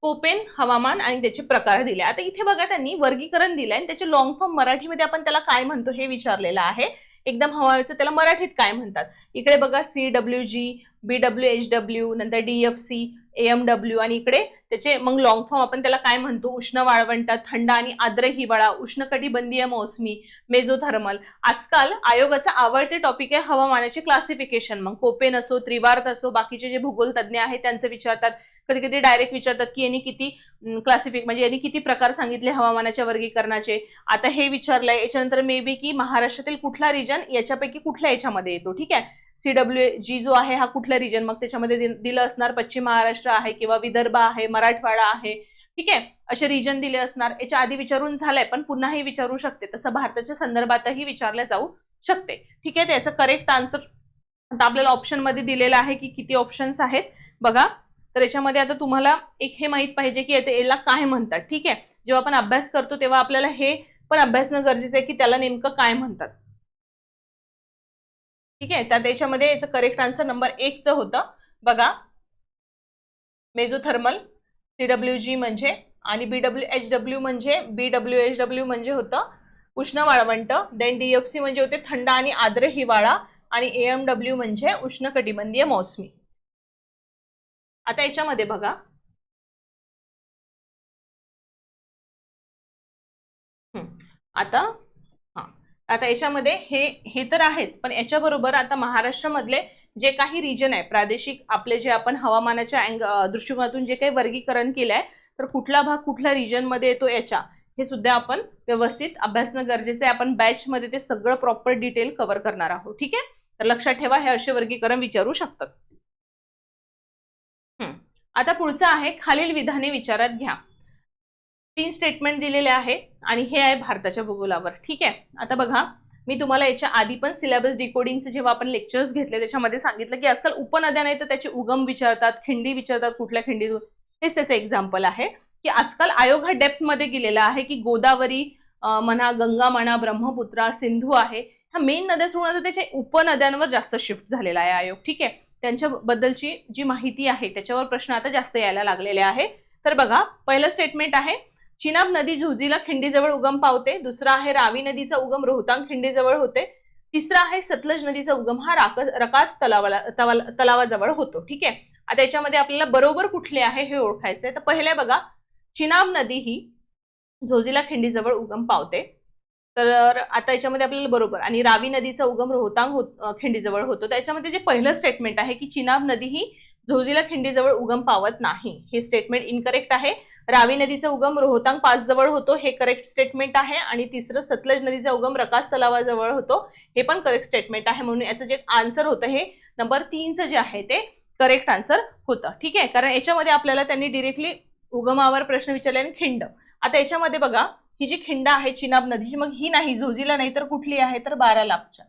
कोपेन हवामान आणि त्याचे प्रकार दिले. आता इथे बघा, त्यांनी वर्गीकरण दिलंय आणि त्याचे लॉंग फॉर्म मराठीमध्ये आपण त्याला काय म्हणतो हे विचारलेलं आहे. एकदम हवामानाचं त्याला मराठीत काय म्हणतात? इकडे बघा CWG, BWHW, नंतर DFC, AMW, आणि इकडे त्याचे मग लॉंग फॉर्म आपण त्याला काय म्हणतो? उष्ण वाळवंट, थंड आणि आर्द्र हिवाळा, उष्णकटिबंधीय मोसमी, मेझोथर्मल. आजकाल आयोगाचा आवडते टॉपिक आहे हवामानाचे क्लासिफिकेशन. मग कोपेन असो, त्रिवार्त असो, बाकीचे जे भूगोल तज्ञ आहेत त्यांचं विचारतात. कधी कधी डायरेक्ट विचारतात की यांनी किती म्हणजे यांनी किती प्रकार सांगितले हवामानाच्या वर्गीकरणाचे. आता हे विचारलंय, याच्यानंतर मे बी की महाराष्ट्रातील कुठला रिजन याच्यापैकी कुठल्या याच्यामध्ये येतो. ठीक आहे, CWG जो आहे हा कुठला रिजन, मग त्याच्यामध्ये दिलं असणार पश्चिम महाराष्ट्र आहे किंवा विदर्भ आहे, मराठवाडा आहे. ठीक आहे, असे रिजन दिले असणार. याच्या आधी विचारून झालंय पण पुन्हाही विचारू शकते, तसं भारताच्या संदर्भातही विचारलं जाऊ शकते. ठीक आहे, त्याचं करेक्ट आन्सर आता आपल्याला ऑप्शन मध्ये दिलेलं आहे की किती ऑप्शन्स आहेत बघा. तर याच्यामध्ये आता तुम्हाला एक हे माहित पाहिजे की याला काय म्हणतात. ठीक आहे, जेव्हा आपण अभ्यास करतो तेव्हा आपल्याला हे पण अभ्यासणं गरजेचं आहे की त्याला नेमकं काय म्हणतात. ठीक आहे, तर त्याच्यामध्ये याचं करेक्ट आन्सर नंबर 1 चं होतं बघा, मेझोथर्मल. CWG म्हणजे आणि BWHW म्हणजे होतं उष्ण वाळवंट. देन DFC म्हणजे होते थंड आणि आर्द्र हिवाळा, आणि AMW म्हणजे उष्णकटिबंधीय मोसमी. आता याच्यामध्ये बघा, आता याच्यामध्ये हे तर आहेच, पण याच्याबरोबर आता महाराष्ट्रामधले जे काही रिजन आहे प्रादेशिक आपले, जे आपण हवामानाच्या दृष्टिकोनातून जे काही वर्गीकरण केलंय, तर कुठला भाग कुठल्या रिजन मध्ये येतो याच्या हे सुद्धा आपण व्यवस्थित अभ्यासणं गरजेचं आहे. आपण बॅच मध्ये ते सगळं प्रॉपर डिटेल कव्हर करणार आहोत. ठीक आहे, तर लक्षात ठेवा, हे असे वर्गीकरण विचारू शकतात. आता पुढचं आहे, खालील विधाने विचारात घ्या. 3 स्टेटमेंट दिलेले आहे आणि हे आहे भारताच्या भूगोलावर. ठीक आहे, आता बघा, मी तुम्हाला याच्या आधी पण सिलेबस डिकोडिंगचे जेव्हा आपण लेक्चर्स घेतले त्याच्यामध्ये सांगितलं की आजकाल उपनद्या नाही तर त्याचे उगम विचारतात, खिंडी विचारतात, कुठल्या खिंडीतून. हेच त्याचं एक्झाम्पल आहे की आजकाल आयोग हा डेप्थ मध्ये गेलेला आहे की गोदावरी म्हणा, गंगा म्हणा, ब्रह्मपुत्रा, सिंधू आहे, ह्या मेन नद्या सोडून आता त्याच्या उपनद्यांवर जास्त शिफ्ट झालेला आहे आयोग. ठीक आहे, त्यांच्याबद्दलची जी माहिती आहे त्याच्यावर प्रश्न आता जास्त यायला लागलेले आहे. तर बघा, पहिलं स्टेटमेंट आहे, चिनाब नदी झुंजीला खिंडीजवळ उगम पावते. दुसरा आहे, रावी नदीचा उगम रोहतांग खिंडीजवळ होते. तिसरा आहे, सतलज नदीचा उगम हा रकास तलावाजवळ होतो. ठीक आहे, आता याच्यामध्ये आपल्याला बरोबर कुठले आहे हे ओळखायचं आहे. तर पहिले बघा, चिनाब नदी ही झोजिला खिंडीजवळ उगम पावते. तर आता याच्यामध्ये आपल्याला बरोबर, आणि रावी नदीचा उगम रोहतांग खिंडीजवळ होतो. त्याच्यामध्ये जे पहिलं स्टेटमेंट आहे की चिनाब नदी ही झोजिला खिंडीजवळ उगम पावत नाही, हे स्टेटमेंट इनकरेक्ट आहे. रावी नदीचा उगम रोहतांग पास जवळ होतो, हे करेक्ट स्टेटमेंट आहे. आणि तिसरं सतलज नदीचा उगम रकास तलावाजवळ होतो, हे पण करेक्ट स्टेटमेंट आहे. म्हणून याचं जे आन्सर होतं हे नंबर 3चं जे आहे ते करेक्ट आन्सर होतं. ठीक आहे, कारण याच्यामध्ये आपल्याला त्यांनी डिरेक्टली उगमावर प्रश्न विचारले आणि खिंड. आता याच्यामध्ये बघा, ही जी खिंड आहे चिनाब नदीची, मग ही नाही झोजिला नाही तर कुठली आहे, तर बारालापच्या.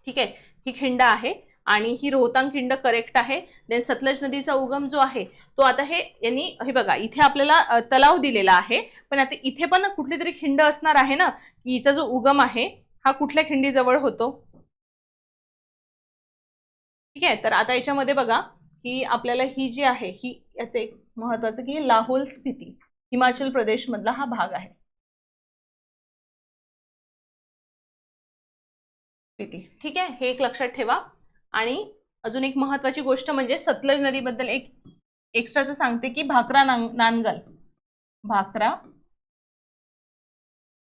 ठीक आहे, ही खिंड आहे आणि ही रोहतांग खिंड करेक्ट आहे. देन सतलज नदीचा उगम जो आहे तो आता यांनी हे बघा, इथे आपल्याला तलाव दिलेला आहे, पण आता इथे पण कुठली तरी खिंड असणार आहे ना, की हिचा जो उगम आहे हा कुठल्या खिंडीजवळ होतो. ठीक आहे, तर आता याच्यामध्ये बघा की आपल्याला ही जी आहे ही याचं एक महत्वाचं की लाहोल स्पिती हिमाचल प्रदेश मधला हा भाग आहे. ठीक आहे, हे एक लक्षात ठेवा. आणि अजून एक महत्वाची गोष्ट म्हणजे सतलज नदीबद्दल एक एक्स्ट्राचं सांगते की भाकरा नानगल, भाकरा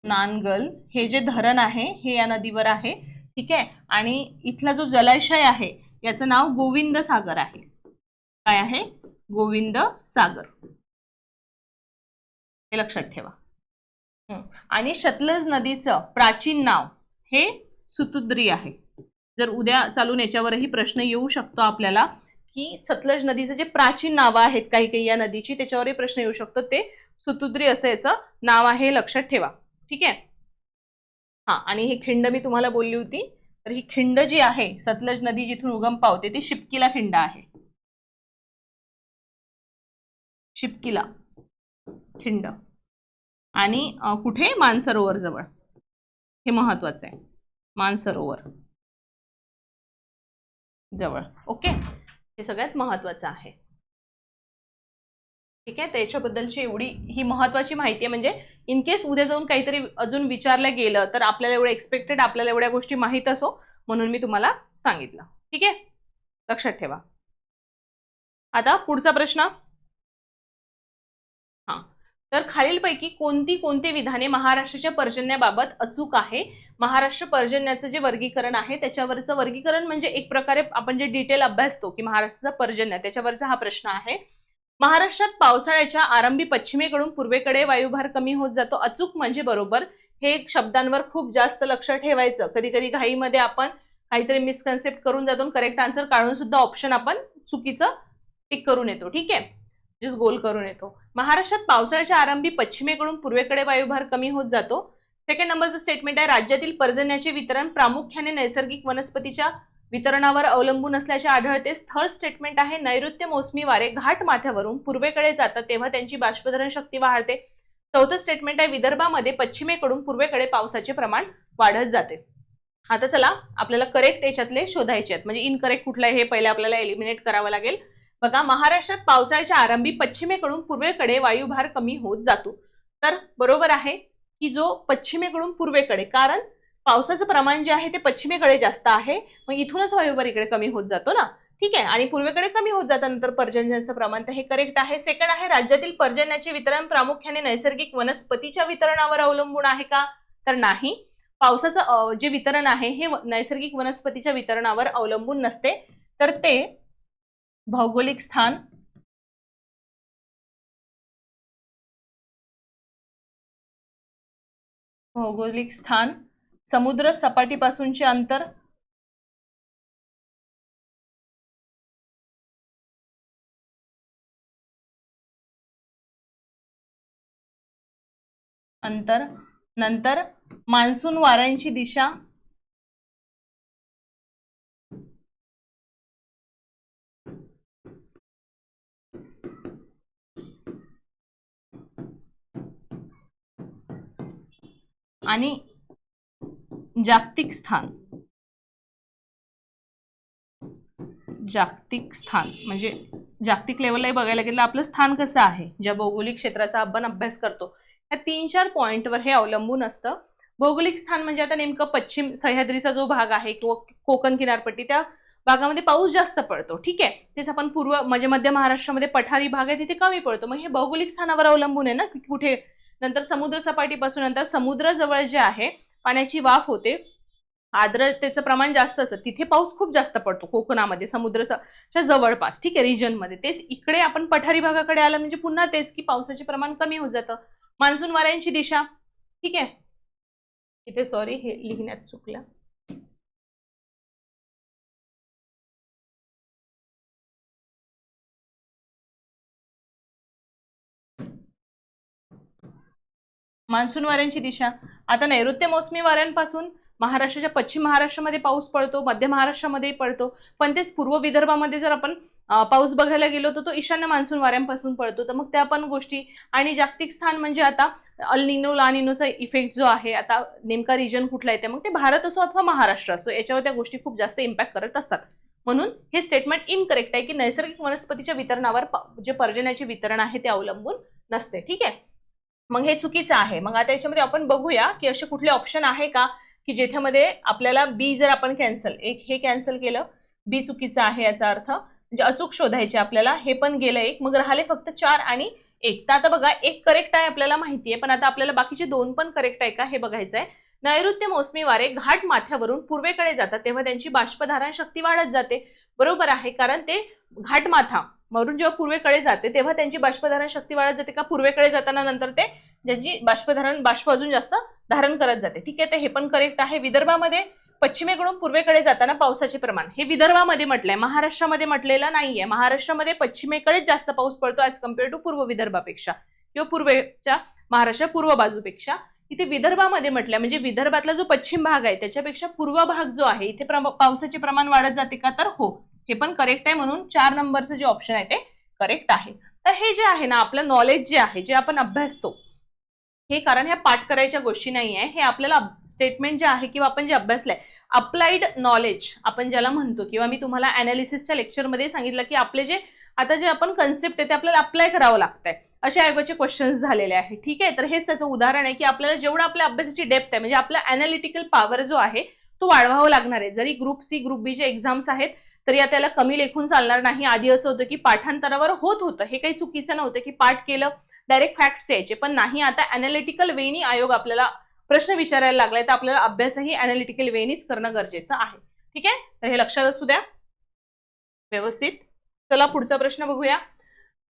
नानगल हे जे धरण आहे हे या नदीवर आहे. ठीक आहे, आणि इथला जो जलाशय आहे याचं नाव गोविंद सागर आहे. काय आहे? गोविंद सागर, हे लक्षात ठेवा. आणि सतलज नदीचं प्राचीन नाव हे सुतुद्री आहे. जर उद्या चालून याच्यावरही प्रश्न येऊ शकतो आपल्याला की सतलज नदीचं जे प्राचीन नावं आहेत काही काही या नदीची, त्याच्यावरही प्रश्न येऊ शकतो. ते सुतुद्री असं याचं नाव आहे, लक्षात ठेवा. ठीक आहे, हा. आणि ही खिंड मी तुम्हाला बोलली होती, तर ही खिंड जी आहे सतलज नदी जिथून उगम पावते ती शिपकिला खिंड आहे. शिपकिला खिंड. आणि कुठे? मानसरोवर जवळ, हे महत्वाचं आहे, मानसरोवर जवळ. ओके, हे सगळ्यात महत्वाचं आहे. ठीक आहे, त्याच्याबद्दलची एवढी ही महत्वाची माहिती आहे. म्हणजे इन केस उद्या जाऊन काहीतरी अजून विचारलं गेलं तर आपल्याला एवढं एक्सपेक्टेड, आपल्याला एवढ्या गोष्टी माहीत असो म्हणून मी तुम्हाला सांगितलं. ठीक आहे, लक्षात ठेवा. आता पुढचा प्रश्न. हा, तर खालीलपैकी कोणती विधाने महाराष्ट्राच्या पर्जन्याबाबत अचूक आहे? महाराष्ट्र पर्जन्याचं जे वर्गीकरण आहे त्याच्यावरचं वर्गीकरण म्हणजे एक प्रकारे आपण जे डिटेल अभ्यासतो की महाराष्ट्राचा पर्जन्य, त्याच्यावरचा हा प्रश्न आहे. महाराष्ट्रात पावसाळ्याच्या आरंभी पश्चिमेकडून पूर्वेकडे वायुभार कमी होत जातो, अचूक म्हणजे बरोबर. हे शब्दांवर खूप जास्त लक्ष ठेवायचं. कधी कधी घाईमध्ये आपण काहीतरी मिसकन्सेप्ट करून जातो, करेक्ट आन्सर काढून सुद्धा ऑप्शन आपण चुकीचं टिक करून येतो. ठीक आहे, जस्ट गोल करून येतो. महाराष्ट्रात पावसाळ्याच्या आरंभी पश्चिमेकडून पूर्वेकडे वायुभार कमी होत जातो. सेकंड नंबरचं स्टेटमेंट आहे राज्यातील पर्जन्याचे वितरण प्रामुख्याने नैसर्गिक वनस्पतीच्या वितरणावर अवलंबून असल्याचे आढळते. थर्ड स्टेटमेंट आहे नैऋत्य मोसमी वारे घाट माथ्यावरून पूर्वेकडे जातात तेव्हा त्यांची बाष्पधरण शक्ती वाढते. चौथं स्टेटमेंट आहे विदर्भामध्ये पश्चिमेकडून पूर्वेकडे पावसाचे प्रमाण वाढत जाते. आता चला आपल्याला करेक्ट याच्यातले शोधायचे आहेत, म्हणजे इनकरेक्ट कुठलं आहे हे पहिले आपल्याला एलिमिनेट करावं लागेल. बघा, महाराष्ट्रात पावसाळ्याच्या आरंभी पश्चिमेकडून पूर्वेकडे वायुभार कमी होत जातो. तर बरोबर आहे की जो पश्चिमेकडून पूर्वेकडे, कारण पावसाचं प्रमाण जे आहे ते पश्चिमेकडे जास्त आहे, मग इथूनच वायुभार इकडे कमी होत जातो ना. ठीक आहे, आणि पूर्वेकडे कमी होत जातानंतर पर्जन्याचं प्रमाण, तर हे करेक्ट आहे. सेकंड आहे राज्यातील पर्जन्याचे वितरण प्रामुख्याने नैसर्गिक वनस्पतीच्या वितरणावर अवलंबून आहे का? तर नाही. पावसाचं जे वितरण आहे हे नैसर्गिक वनस्पतीच्या वितरणावर अवलंबून नसते, तर ते भौगोलिक स्थान, भौगोलिक स्थान, समुद्र सपाटीपासूनचे अंतर, नंतर मान्सून वाऱ्यांची दिशा, आणि जागतिक स्थान. जागतिक स्थान म्हणजे जागतिक लेवलला बघायला गेलं आपलं स्थान कसं आहे, ज्या भौगोलिक क्षेत्राचा आपण अभ्यास करतो या 3-4 पॉइंटवर हे अवलंबून असतं. भौगोलिक स्थान म्हणजे आता नेमकं पश्चिम सह्याद्रीचा जो भाग आहे किंवा कोकण किनारपट्टी, त्या भागामध्ये पाऊस जास्त पडतो, ठीक आहे. तेच आपण पूर्व म्हणजे मध्य महाराष्ट्रामध्ये पठारी भाग आहे तिथे कमी पडतो. मग हे भौगोलिक स्थानावर अवलंबून आहे ना की कुठे. नंतर समुद्र सपाटीपासून नंतर समुद्राजवळ जे आहे पाण्याची वाफ होते, आर्द्रतेचं प्रमाण जास्त असतं, तिथे पाऊस खूप जास्त पडतो कोकणामध्ये समुद्राच्या जवळपास, ठीक आहे, रिजनमध्ये. तेच इकडे आपण पठारी भागाकडे आलं म्हणजे पुन्हा तेच की पावसाचे प्रमाण कमी होत जातं. मान्सून वाऱ्यांची दिशा, ठीक आहे, इथे सॉरी हे लिहिण्यात चुकलं. मान्सून वाऱ्यांची दिशा, आता नैऋत्य मोसमी वाऱ्यांपासून महाराष्ट्राच्या पश्चिम महाराष्ट्रामध्ये पाऊस पडतो, मध्य महाराष्ट्रामध्येही पडतो, पण तेच पूर्व विदर्भामध्ये जर आपण पाऊस बघायला गेलो तर तो ईशान्य मान्सून वाऱ्यांपासून पडतो. तर मग त्या पण गोष्टी. आणि जागतिक स्थान म्हणजे आता अल निनो ला निनोचा इफेक्ट जो आहे, आता नेमका रिजन कुठला येते, मग ते भारत असो अथवा महाराष्ट्र असो, याच्यावर त्या गोष्टी खूप जास्त इम्पॅक्ट करत असतात. म्हणून हे स्टेटमेंट इनकरेक्ट आहे की नैसर्गिक वनस्पतीच्या वितरणावर जे पर्जन्याचे वितरण आहे ते अवलंबून नसते, ठीक आहे. मग हे चुकीचं आहे. मग आता याच्यामध्ये आपण बघूया की असे कुठले ऑप्शन आहे का की जेथेमध्ये आपल्याला बी जर आपण कॅन्सल, एक हे कॅन्सल केलं, बी चुकीचं आहे याचा अर्थ, म्हणजे अचूक शोधायचे आपल्याला, हे पण गेलं एक, मग राहिले फक्त 4 आणि 1. तर आता बघा एक करेक्ट आहे आपल्याला माहिती आहे, पण आता आपल्याला बाकीचे 2 पण करेक्ट आहे का हे बघायचं आहे. नैऋत्य मोसमी वारे घाट माथ्यावरून पूर्वेकडे जातात तेव्हा त्यांची बाष्पधारण शक्ती वाढत जाते. बरोबर आहे, कारण ते घाट माथा वरून जेव्हा पूर्वेकडे जाते तेव्हा त्यांची बाष्पधारण शक्ती वाढत जाते का, पूर्वेकडे जाताना नंतर ते ज्यांची बाष्प अजून जास्त धारण करत जाते, ठीक आहे. तर हे पण करेक्ट आहे. विदर्भामध्ये पश्चिमेकडून पूर्वेकडे जाताना पावसाचे प्रमाण, हे विदर्भामध्ये म्हटलंय, महाराष्ट्रामध्ये म्हटलेलं नाहीये. महाराष्ट्रामध्ये पश्चिमेकडेच जास्त पाऊस पडतो ऍज कम्पेअर टू पूर्व विदर्भापेक्षा किंवा पूर्वेच्या महाराष्ट्र पूर्व बाजूपेक्षा. इथे विदर्भामध्ये म्हटलंय म्हणजे विदर्भातला जो पश्चिम भाग आहे त्याच्यापेक्षा पूर्व भाग जो आहे इथे पावसाचे प्रमाण वाढत जाते का, तर हो, हे पण करेक्ट आहे. म्हणून 4 नंबरचं जे ऑप्शन आहे ते करेक्ट आहे. तर हे जे आहे ना आपलं नॉलेज जे आहे, जे आपण अभ्यासतो, हे कारण ह्या पाठ करायच्या गोष्टी नाही आहे, हे आपल्याला स्टेटमेंट जे आहे किंवा आपण जे अभ्यासलंय अप्लाइड नॉलेज आपण ज्याला म्हणतो, किंवा मी तुम्हाला अनालिसिसच्या लेक्चरमध्ये सांगितलं की आपले जे आता जे आपण कन्सेप्ट आहे ते आपल्याला अप्लाय करावं लागतंय, अशा ऐवजी क्वेश्चन्स झालेले आहे, ठीक आहे. तर हेच त्याचं उदाहरण आहे की आपल्याला जेवढं आपल्या अभ्यासाची डेप्थ आहे म्हणजे आपला अनालिटिकल पॉवर जो आहे तो वाढवावा लागणार आहे. जरी ग्रुप सी ग्रुप बी चे एक्झाम्स आहेत तरी आता त्याला कमी लेखून चालणार नाही. आधी असं होतं की पाठांतरावर होत होतं, हे काही चुकीचं नव्हतं की पाठ केलं डायरेक्ट फॅक्ट्स यायचे, पण नाही, आता अनालिटिकल वेनी आयोग आपल्याला प्रश्न विचारायला लागलाय, तर आपल्याला अभ्यासही अनालिटिकल वेनीच करणं गरजेचं आहे, ठीक आहे. तर हे लक्षात असू द्या व्यवस्थित. चला पुढचा प्रश्न बघूया.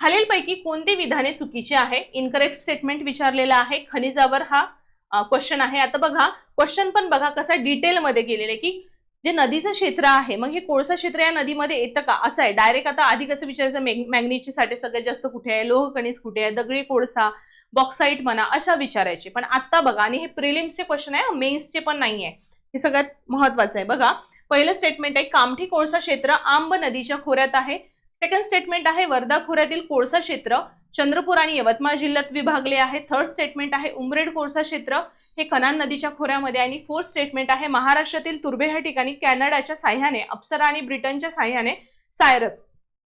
खालीलपैकी कोणती विधाने चुकीची आहे, इनकरेक्ट स्टेटमेंट विचारलेला आहे. खनिजावर हा क्वेश्चन आहे. आता बघा क्वेश्चन पण बघा कसा डिटेलमध्ये गेलेला आहे की जे नदीचं क्षेत्र आहे, मग हे कोळसा क्षेत्र या नदीमध्ये येतं का, असं आहे. डायरेक्ट आता आधी कसं विचारायचं, मॅंगनीजचे साठे सगळ्यात जास्त कुठे आहे, लोह खनिज कुठे आहे, दगडी कोळसा, बॉक्साईट म्हणा, अशा विचारायचे. पण आता बघा, आणि हे प्रिलिम्सचे क्वेश्चन आहे, मेन्सचे पण नाही आहे, हे सगळ्यात महत्वाचं आहे. बघा पहिलं स्टेटमेंट आहे कामठी कोळसा क्षेत्र आंब नदीच्या खोऱ्यात आहे. सेकंड स्टेटमेंट आहे वर्धा खोऱ्यातील कोळसा क्षेत्र चंद्रपूर आणि यवतमाळ जिल्ह्यात विभागले आहे. थर्ड स्टेटमेंट आहे उमरेड कोळसा क्षेत्र हे कनान नदीच्या खोऱ्यामध्ये. आणि फोर्थ स्टेटमेंट आहे महाराष्ट्रातील तुर्भे ह्या ठिकाणी कॅनडाच्या साह्याने अप्सरा आणि ब्रिटनच्या साह्याने सायरस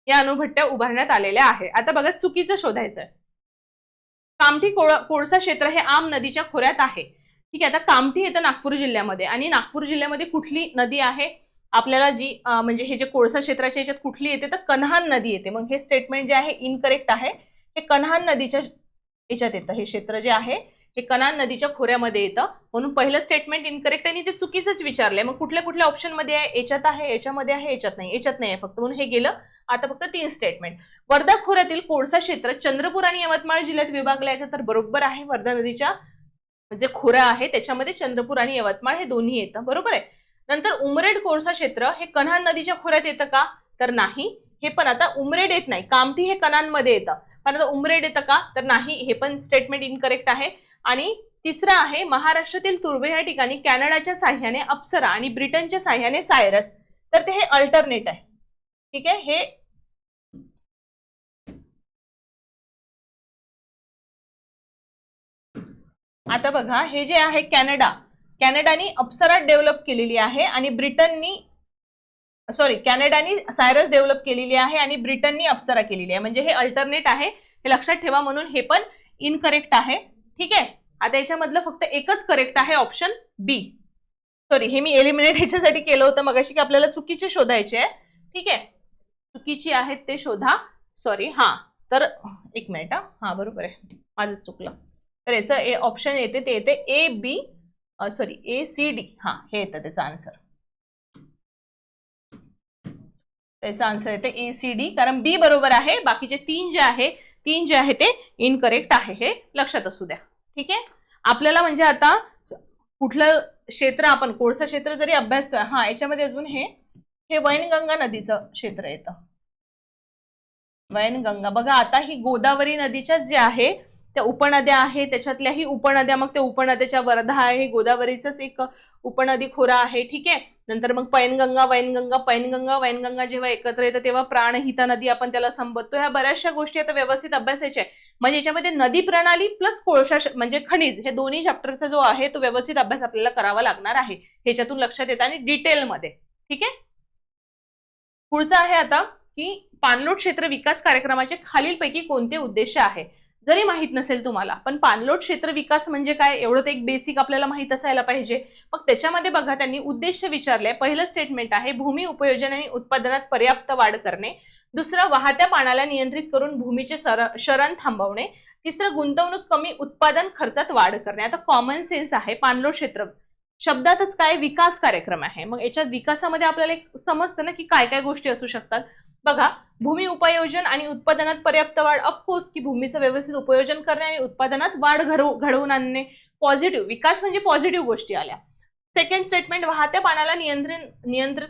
या अणुभट्ट्या उभारण्यात आलेल्या आहे. आता बघा चुकीचं शोधायचं आहे. कामठी कोळसा क्षेत्र हे आम नदीच्या खोऱ्यात आहे, ठीक आहे. आता कामठी येतं नागपूर जिल्ह्यामध्ये, आणि नागपूर जिल्ह्यामध्ये कुठली नदी आहे आपल्याला जी म्हणजे हे जे कोळसा क्षेत्राच्या याच्यात कुठली येते तर कन्हान नदी येते. मग हे स्टेटमेंट जे आहे इनकरेक्ट आहे. हे कन्हान नदीच्या याच्यात येतं, हे क्षेत्र जे आहे हे कन्हान नदीच्या खोऱ्यामध्ये येतं, म्हणून पहिलं स्टेटमेंट इनकरेक्ट आणि ते चुकीचंच विचारलंय. मग कुठल्या कुठल्या ऑप्शन मध्ये आहे, याच्यात आहे, याच्यामध्ये आहे, याच्यात नाही, याच्यात नाही आहे फक्त, म्हणून हे गेलं. आता फक्त 3 स्टेटमेंट. वर्धा खोऱ्यातील कोळसा क्षेत्र चंद्रपूर आणि यवतमाळ जिल्ह्यात विभागले आहे, तर बरोबर आहे. वर्धा नदीच्या जे खोऱ्या आहे त्याच्यामध्ये चंद्रपूर आणि यवतमाळ हे दोन्ही येतं, बरोबर आहे. नंतर उमरेड कोळसा क्षेत्र हे कन्हान नदीच्या खोऱ्यात येतं का, तर नाही. हे पण आता उमरेड येत नाही, कामठी हे कनानमध्ये येतं, पण आता उमरेड येतं का, तर नाही. हे पण स्टेटमेंट इनकरेक्ट आहे. आणि तिसरं आहे महाराष्ट्रातील तुर्भे या ठिकाणी कॅनडाच्या साह्याने अप्सरा आणि ब्रिटनच्या साह्याने सायरस, तर ते हे अल्टरनेट आहे, ठीक आहे. हे आता बघा हे जे आहे कॅनडानी अप्सरा डेव्हलप केलेली आहे आणि ब्रिटननी कॅनडानी सायरस डेव्हलप केलेली आहे आणि ब्रिटननी अप्सरा केलेली आहे, म्हणजे हे अल्टरनेट आहे, हे लक्षात ठेवा. म्हणून हे पण इनकरेक्ट आहे, ठीक आहे. आता याच्यामधलं फक्त एकच करेक्ट आहे, ऑप्शन बी. सॉरी, हे मी एलिमिनेट ह्याच्यासाठी केलं होतं मगाशी की आपल्याला चुकीचे शोधायचे आहे. ठीक आहे, चुकीची आहेत ते शोधा. सॉरी, हा तर एक मिनिट, हा बरोबर आहे, माझं चुकलं. तर याचं ऑप्शन येते, ते येते A B, sorry A C D, हा हे येतं त्याचा आन्सर. त्याचा आन्सर येते ए सी डी, कारण बी बरोबर आहे, बाकीचे तीन जे आहे ते इनकरेक्ट आहे, हे लक्षात असू द्या. ठीक आहे, आपल्याला म्हणजे आता कुठलं क्षेत्र आपण कोळसा क्षेत्र जरी अभ्यासतोय, हा याच्यामध्ये अजून हे वैनगंगा नदीचं क्षेत्र येतं. वैनगंगा बघा, आता ही गोदावरी नदीच्या जे आहे त्या उपनद्या आहे, त्याच्यातल्याही उपनद्या, मग त्या उपनद्याच्या वर्धा आहे, गोदावरीचंच एक उपनदी खोरा आहे. ठीक आहे, नंतर मग पैनगंगा, वैनगंगा, पैनगंगा, वैनगंगा जेव्हा एकत्र येतं तेव्हा प्राणहिता नदी आपण त्याला संबोधतो. ह्या बऱ्याचशा गोष्टी आता व्यवस्थित अभ्यासायच्या आहे. म्हणजे याच्यामध्ये नदी प्रणाली प्लस कोळसा म्हणजे खनिज, हे दोन्ही चॅप्टरचा जो आहे तो व्यवस्थित अभ्यास आपल्याला करावा लागणार आहे, ह्याच्यातून लक्षात येतं आणि डिटेलमध्ये. ठीक आहे, पुढचं आहे आता की पाणलोट क्षेत्र विकास कार्यक्रमाचे खालीलपैकी कोणते उद्देश आहे. जरी माहित नसेल तुम्हाला, पण पाणलोट क्षेत्र विकास म्हणजे काय एवढं तर एक बेसिक आपल्याला माहित असायला पाहिजे. मग त्याच्यामध्ये बघा त्यांनी उद्देश विचारले. पहिलं स्टेटमेंट आहे भूमी उपयोजन आणि उत्पादनात पर्याप्त वाढ करणे. दुसरं वाहत्या पाण्याला नियंत्रित करून भूमीचे शरण थांबवणे. तिसरं गुंतवणूक कमी उत्पादन खर्चात वाढ करणे. आता कॉमन सेन्स आहे, पाणलोट क्षेत्र शब्दातच काय विकास कार्यक्रम आहे. मग याच्यात विकासामध्ये आपल्याला एक समजतं ना की काय काय गोष्टी असू शकतात. बघा, भूमी उपयोजन आणि उत्पादनात पर्याप्त वाढ, ऑफकोर्स की भूमीचं व्यवस्थित उपयोजन करणे आणि उत्पादनात वाढ घडवून आणणे. पॉझिटिव्ह विकास म्हणजे पॉझिटिव्ह गोष्टी आल्या. सेकंड स्टेटमेंट वाहत्या पाण्याला नियंत्रित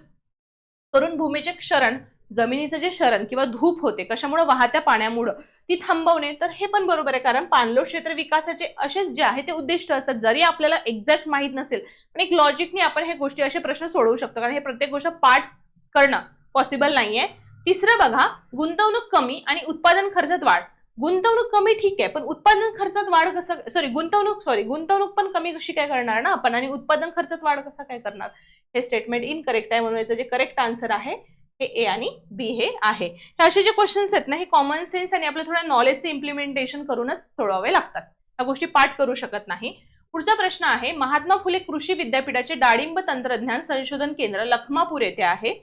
करून भूमीचे क्षरण, जमिनीचं जे शरण किंवा धूप होते कशामुळे, वाहत्या पाण्यामुळे, ती थांबवणे. तर हे पण बरोबर आहे, कारण पाणलोट क्षेत्र विकासाचे असे जे आहे ते उद्दिष्ट असतात. जरी आपल्याला एक्झॅक्ट माहित नसेल, पण एक लॉजिकने आपण हे गोष्टी असे प्रश्न सोडवू शकतो, कारण हे प्रत्येक गोष्ट पाठ करणं पॉसिबल नाहीये. तिसरं बघा, गुंतवणूक कमी आणि उत्पादन खर्चात वाढ. गुंतवणूक कमी ठीक आहे, पण उत्पादन खर्चात वाढ कसं, गुंतवणूक पण कमी कशी काय करणार ना आपण, आणि उत्पादन खर्चात वाढ कसं काय करणार. हे स्टेटमेंट इनकरेक्ट आहे, म्हणून याचं जे करेक्ट आन्सर आहे हे ए आणि बी हे आहे. हे असे जे क्वेश्चन्स आहेत ना, हे कॉमन सेन्स आणि आपल्या थोड्या नॉलेजचे इम्प्लिमेंटेशन करूनच सोडवावे लागतात. ह्या गोष्टी पाठ करू शकत नाही. पुढचा प्रश्न आहे महात्मा फुले कृषी विद्यापीठाचे डाळिंब तंत्रज्ञान संशोधन केंद्र लखमापूर येथे आहे.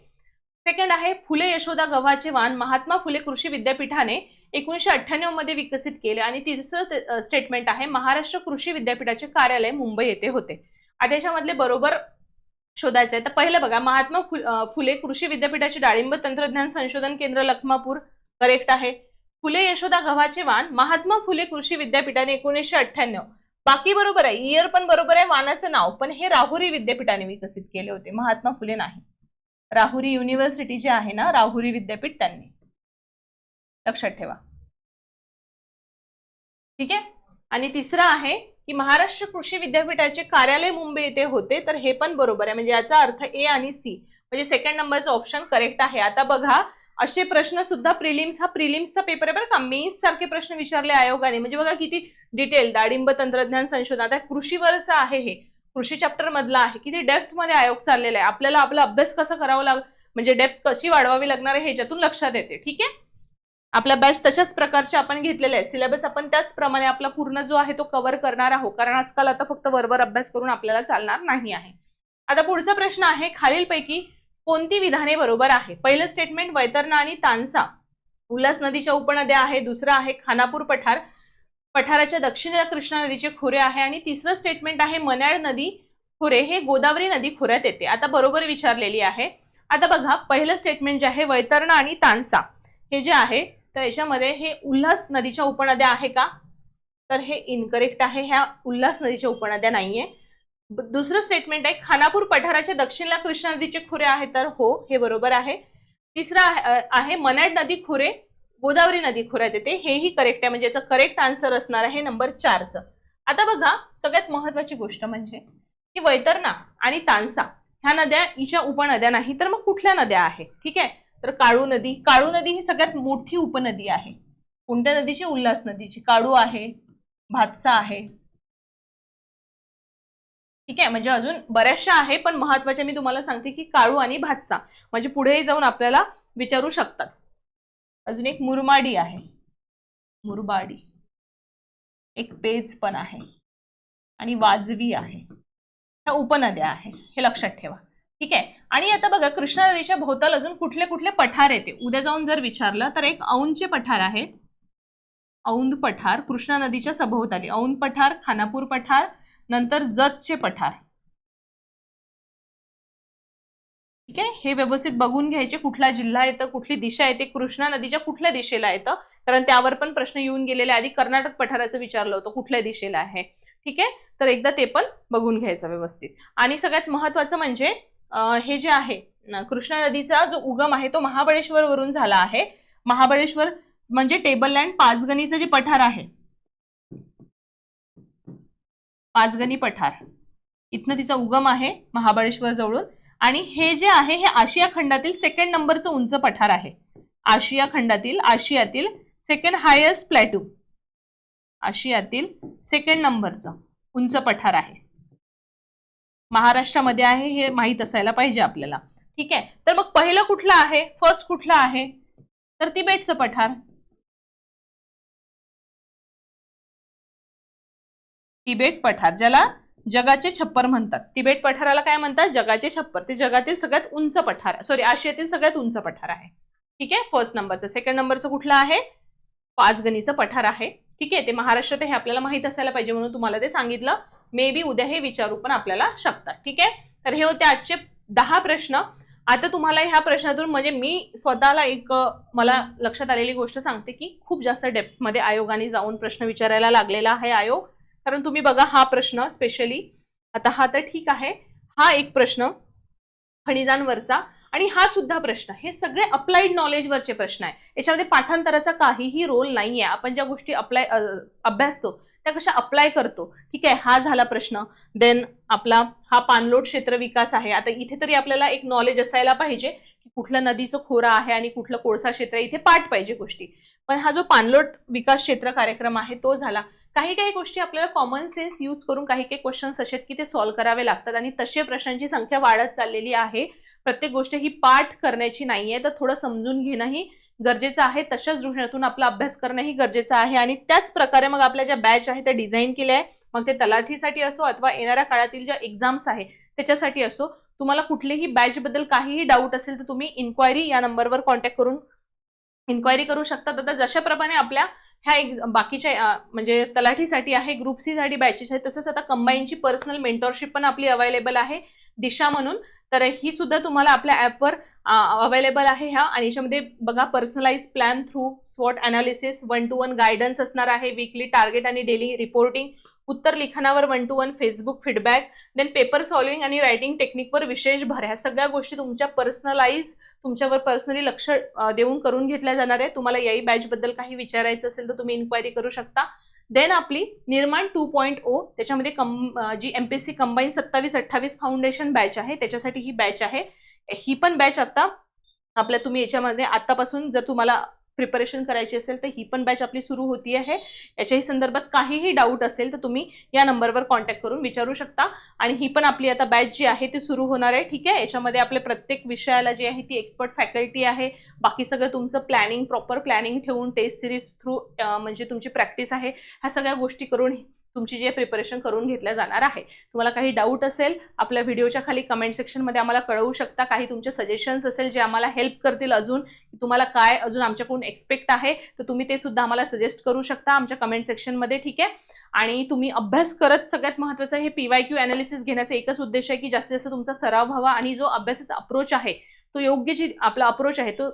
सेकंड आहे फुले यशोदा गव्हाचे वाण महात्मा फुले कृषी विद्यापीठाने 1998 मध्ये विकसित केले. आणि तिसरं स्टेटमेंट आहे महाराष्ट्र कृषी विद्यापीठाचे कार्यालय मुंबई येथे होते. आता याच्यामधले बरोबर शोधायचं आहे. तर पहिलं बघा, महात्मा फुले कृषी विद्यापीठाचे डाळिंब तंत्रज्ञान संशोधन केंद्र लखमापूर करेक्ट आहे. फुले यशोदा गव्हाचे वाण महात्मा फुले कृषी विद्यापीठाने 1998, बाकी बरोबर आहे, इयर पण बरोबर आहे, वाणाचं नाव पण हे राहुरी विद्यापीठाने विकसित केले होते, महात्मा फुले नाही. राहुरी युनिव्हर्सिटी जे आहे ना, राहुरी विद्यापीठ, त्यांनी, लक्षात ठेवा. ठीक आहे, आणि तिसरा आहे की महाराष्ट्र कृषी विद्यापीठाचे कार्यालय मुंबई येथे होते. तर हे पण बरोबर आहे, म्हणजे याचा अर्थ ए आणि सी, म्हणजे सेकंड नंबरचा ऑप्शन करेक्ट आहे. आता बघा, असे प्रश्न सुद्धा प्रिलिम्स, हा प्रिलिम्सचा पेपर आहे बरं का, मेन्स सारखे प्रश्न विचारले आयोगाने. म्हणजे बघा किती डिटेल, डाळिंब तंत्रज्ञान संशोधन, आता कृषीवरचं आहे, हे कृषी चॅप्टर मधला आहे, किती डेप्थ मध्ये आयोग चाललेला आहे. आपल्याला आपला अभ्यास कसा करावा लागेल, म्हणजे डेप्थ कशी वाढवावी लागणार आहे ह्याच्यातून लक्षात येते. ठीक आहे, आपला बॅच तशाच प्रकारचे आपण घेतलेले आहे, सिलेबस आपण त्याचप्रमाणे आपला पूर्ण जो आहे तो कव्हर करणार आहोत, कारण आजकाल आता फक्त वरवर अभ्यास करून आपल्याला चालणार नाही आहे. आता पुढचा प्रश्न आहे खालीलपैकी कोणती विधाने बरोबर आहे. पहिलं स्टेटमेंट वैतरणा आणि तानसा उल्हास नदीच्या उपनद्या आहे. दुसरं आहे खानापूर पठार, पठाराच्या दक्षिणेला कृष्णा नदीचे खोरे आहे. आणि तिसरं स्टेटमेंट आहे मन्याड नदी खोरे हे गोदावरी नदी खोऱ्यात येते. आता बरोबर विचारलेली आहे. आता बघा, पहिलं स्टेटमेंट जे आहे वैतरणा आणि तानसा हे जे आहे, तर याच्यामध्ये हे उल्हास नदीच्या उपनद्या आहे का, तर हे इनकरेक्ट आहे, ह्या उल्हास नदीच्या उपनद्या नाहीये. दुसरं स्टेटमेंट आहे खानापूर पठाराच्या दक्षिणेला कृष्णा नदीचे खोरे आहे, तर हो हे बरोबर आहे. तिसरं आहे मन्याड नदी खोरे गोदावरी नदी खोऱ्यात येते, हेही करेक्ट आहे, म्हणजे याचं करेक्ट आन्सर असणार आहे नंबर 4चं. आता बघा, सगळ्यात महत्वाची गोष्ट म्हणजे की वैतरणा आणि तानसा ह्या नद्या हिच्या उपनद्या नाही, तर मग कुठल्या नद्या आहे. ठीक आहे, तर काळू नदी ही सगळ्यात मोठी उपनदी आहे. कोणत्या नदीची, उल्हास नदीची. काळू आहे, भातसा आहे. ठीक आहे, म्हणजे अजून बऱ्याचशा आहे, पण महत्वाच्या मी तुम्हाला सांगते की काळू आणि भातसा, म्हणजे पुढेही जाऊन आपल्याला विचारू शकतात. अजून एक मुरमाडी आहे, मुरबाडी, एक पेज पण आहे, आणि वाजवी आहे. ह्या उपनद्या आहे, हे लक्षात ठेवा. ठीक आहे. आणि आता बघा कृष्णा नदीच्या भोवताल अजून कुठले कुठले पठार येते उद्या जाऊन जर विचारलं तर एक औंधचे पठार आहे, औंध पठार कृष्णा नदीच्या सभोवताली, औंध पठार, खानापूर पठार, नंतर जतचे पठार. ठीक आहे. हे व्यवस्थित बघून घ्यायचे कुठला जिल्हा येतं, कुठली दिशा येते, कृष्णा नदीच्या कुठल्या दिशेला येतं, कारण त्यावर पण प्रश्न येऊन गेलेले. आधी कर्नाटक पठाराचं विचारलं होतं कुठल्या दिशेला आहे. ठीक आहे. तर एकदा ते पण बघून घ्यायचं व्यवस्थित. आणि सगळ्यात महत्वाचं म्हणजे हे जे आहे कृष्णा नदीचा जो उगम आहे तो महाबळेश्वर वरून झाला आहे. महाबळेश्वर म्हणजे टेबल लँड पाचगणीचं जे पठार आहे, पाचगणी पठार, इथनं तिचा उगम आहे महाबळेश्वर जवळून. आणि हे जे आहे हे आशिया खंडातील सेकंड नंबरचं उंच पठार आहे. आशिया खंडातील, आशियातील सेकंड हायेस्ट प्लॅटू, आशियातील सेकंड नंबरचं उंच पठार आहे. महाराष्ट्रामध्ये आहे हे माहित असायला पाहिजे आपल्याला. ठीक आहे. तर मग पहिलं कुठलं आहे, फर्स्ट कुठलं आहे, तर तिबेटचं पठार. तिबेट पठार ज्याला जगाचे छप्पर म्हणतात. तिबेट पठाराला काय म्हणतात, जगाचे छप्पर. ते जगातील सगळ्यात उंच पठार, सॉरी आशियातील सगळ्यात उंच पठार आहे. ठीक आहे. फर्स्ट नंबरचं. सेकंड नंबरचं कुठलं आहे, पाचगणीचं पठार आहे. ठीक आहे. ते महाराष्ट्रात हे आपल्याला माहित असायला पाहिजे म्हणून तुम्हाला ते सांगितलं. मे बी उद्या हे विचारू पण आपल्याला शकतात. ठीक आहे. तर हे होते आजचे 10 प्रश्न. आता तुम्हाला ह्या प्रश्नातून म्हणजे मी स्वतःला एक मला लक्षात आलेली गोष्ट सांगते की खूप जास्त डेप्थ मध्ये आयोगाने जाऊन प्रश्न विचारायला लागलेला आहे आयोग. कारण तुम्ही बघा हा प्रश्न स्पेशली, आता हा तर ठीक आहे, हा एक प्रश्न खनिजांवरचा आणि हा सुद्धा प्रश्न, हे सगळे अप्लाइड नॉलेजवरचे प्रश्न आहे. याच्यामध्ये पाठांतराचा काहीही रोल नाहीये. आपण ज्या गोष्टी अभ्यासतो त्या कशा अप्लाय करतो. ठीक आहे. हा झाला प्रश्न. देन आपला हा पाणलोट क्षेत्र विकास आहे. आता इथे तरी आपल्याला एक नॉलेज असायला पाहिजे की कुठलं नदीचं खोरा आहे आणि कुठलं कोळसा क्षेत्र आहे, इथे पाठ पाहिजे गोष्टी. पण हा जो पाणलोट विकास क्षेत्र कार्यक्रम आहे तो झाला. काही काही गोष्टी आपल्याला कॉमन सेन्स यूज करून काही काही क्वेश्चन्स असे आहेत की ते सॉल्व्ह करावे लागतात आणि तसे प्रश्नांची संख्या वाढत चाललेली आहे. प्रत्येक गोष्ट ही पाठ करण्याची नाहीये, तर थोडं समजून घेणंही गरजेचं आहे. तशाच दृष्टीतून आपला अभ्यास करणंही गरजेचं आहे. आणि त्याच प्रकारे मग आपल्या ज्या बॅच आहे त्या डिझाईन केल्या आहे, मग ते तलाठीसाठी असो अथवा येणाऱ्या काळातील ज्या एक्झाम्स आहे त्याच्यासाठी असो. तुम्हाला कुठलेही बॅच बद्दल काहीही डाऊट असेल तर तुम्ही इन्क्वायरी या नंबरवर कॉन्टॅक्ट करून इन्क्वायरी करू शकता. आता जशाप्रमाणे आपल्या ह्या बाकीच्या म्हणजे तलाठीसाठी आहे, ग्रुप सी साठी बॅचेस आहेत, तसंच आता कंबाईनची पर्सनल मेंटॉरशिप पण आपली अवेलेबल आहे दिशा म्हणून. तर ही सुद्धा तुम्हाला आपल्या ऍपवर अवेलेबल आहे ह्या. आणि याच्यामध्ये बघा पर्सनलाइज प्लॅन थ्रू स्वॉट अनालिसिस, 1-to-1 गायडन्स असणार आहे, वीकली टार्गेट आणि डेली रिपोर्टिंग, उत्तर लिखाणावर 1-to-1 Facebook feedback, then paper solving आणि रायटिंग टेक्निकवर विशेष भर. ह्या सगळ्या गोष्टी तुमच्या पर्सनलाइज, तुमच्यावर पर्सनली लक्ष देऊन करून घेतल्या जाणार आहे. तुम्हाला याही बॅच बद्दल काही विचारायचं असेल तर तुम्ही इन्क्वायरी करू शकता. देन आपली निर्माण 2.0 त्याच्यामध्ये जी एमपीएससी कंबाईन 27-28 फाउंडेशन बॅच आहे त्याच्यासाठी ही बॅच आहे. ही पण बॅच आता आपल्या तुम्ही याच्यामध्ये आतापासून जर तुम्हाला प्रिपरेशन करायची असेल तर ही पण बॅच आपली सुरू होती आहे. याच्याही संदर्भात काहीही डाऊट असेल तर तुम्ही या नंबरवर कॉन्टॅक्ट करून विचारू शकता. आणि ही पण आपली आता बॅच जी आहे ती सुरू होणार आहे. ठीक आहे. याच्यामध्ये आपल्या प्रत्येक विषयाला जी आहे ती एक्सपर्ट फॅकल्टी आहे. बाकी सगळं तुमचं प्लॅनिंग, प्रॉपर प्लॅनिंग ठेवून टेस्ट सिरीज थ्रू म्हणजे तुमची प्रॅक्टिस आहे, ह्या सगळ्या गोष्टी करून तुमची जे प्रिपरेशन करून घेतल्या जाणार आहे. तुम्हाला काही डाऊट असेल आपल्या व्हिडिओच्या खाली कमेंट सेक्शनमध्ये आम्हाला कळवू शकता. काही तुमचे सजेशन्स असेल जे आम्हाला हेल्प करतील अजून, की तुम्हाला काय अजून आमच्याकडून एक्सपेक्ट आहे, तर तुम्ही ते सुद्धा आम्हाला सजेस्ट करू शकता आमच्या कमेंट सेक्शनमध्ये. ठीक आहे. आणि तुम्ही अभ्यास करत, सगळ्यात महत्त्वाचं हे PYQ अनालिसिस घेण्याचा एकच उद्देश आहे की जास्तीत जास्त तुमचा सराव व्हावा आणि जो अभ्यासाचा अप्रोच आहे तो योग्य, जी आपला अप्रोच आहे तो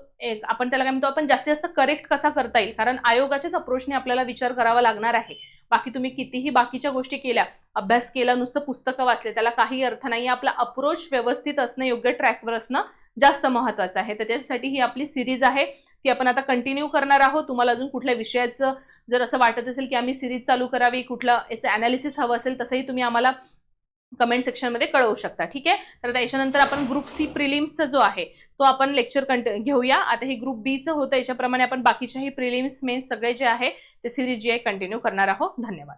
आपण त्याला काय म्हणतो, आपण जास्तीत जास्त करेक्ट कसा करता येईल, कारण आयोगाच्याच अप्रोचने आपल्याला विचार करावा लागणार आहे. बाकी तुम्ही कितीही बाकीच्या गोष्टी केल्या, अभ्यास केला, नुसतं पुस्तकं वाचले, त्याला काही अर्थ नाही. आपला अप्रोच व्यवस्थित असणं, योग्य ट्रॅकवर असणं जास्त महत्त्वाचं आहे. तर त्यासाठी ही आपली सिरीज आहे ती आपण आता कंटिन्यू करणार आहोत. तुम्हाला अजून कुठल्या विषयाचं जर असं वाटत असेल की आम्ही सिरीज चालू करावी, कुठलं याचं अनालिसिस हवं असेल, तसंही तुम्ही आम्हाला कमेंट सेक्शनमध्ये कळवू शकता. ठीक आहे. तर त्याच्यानंतर आपण ग्रुप सी प्रिलिम्सचा जो आहे तो आपण लेक्चर घेऊया. आता हे ग्रुप बीचं होतं, याच्याप्रमाणे आपण बाकीच्याही प्रिलिम्स, मेन्स सगळे जे आहे ते सिरीज जी आहे कंटिन्यू करणार आहोत. धन्यवाद.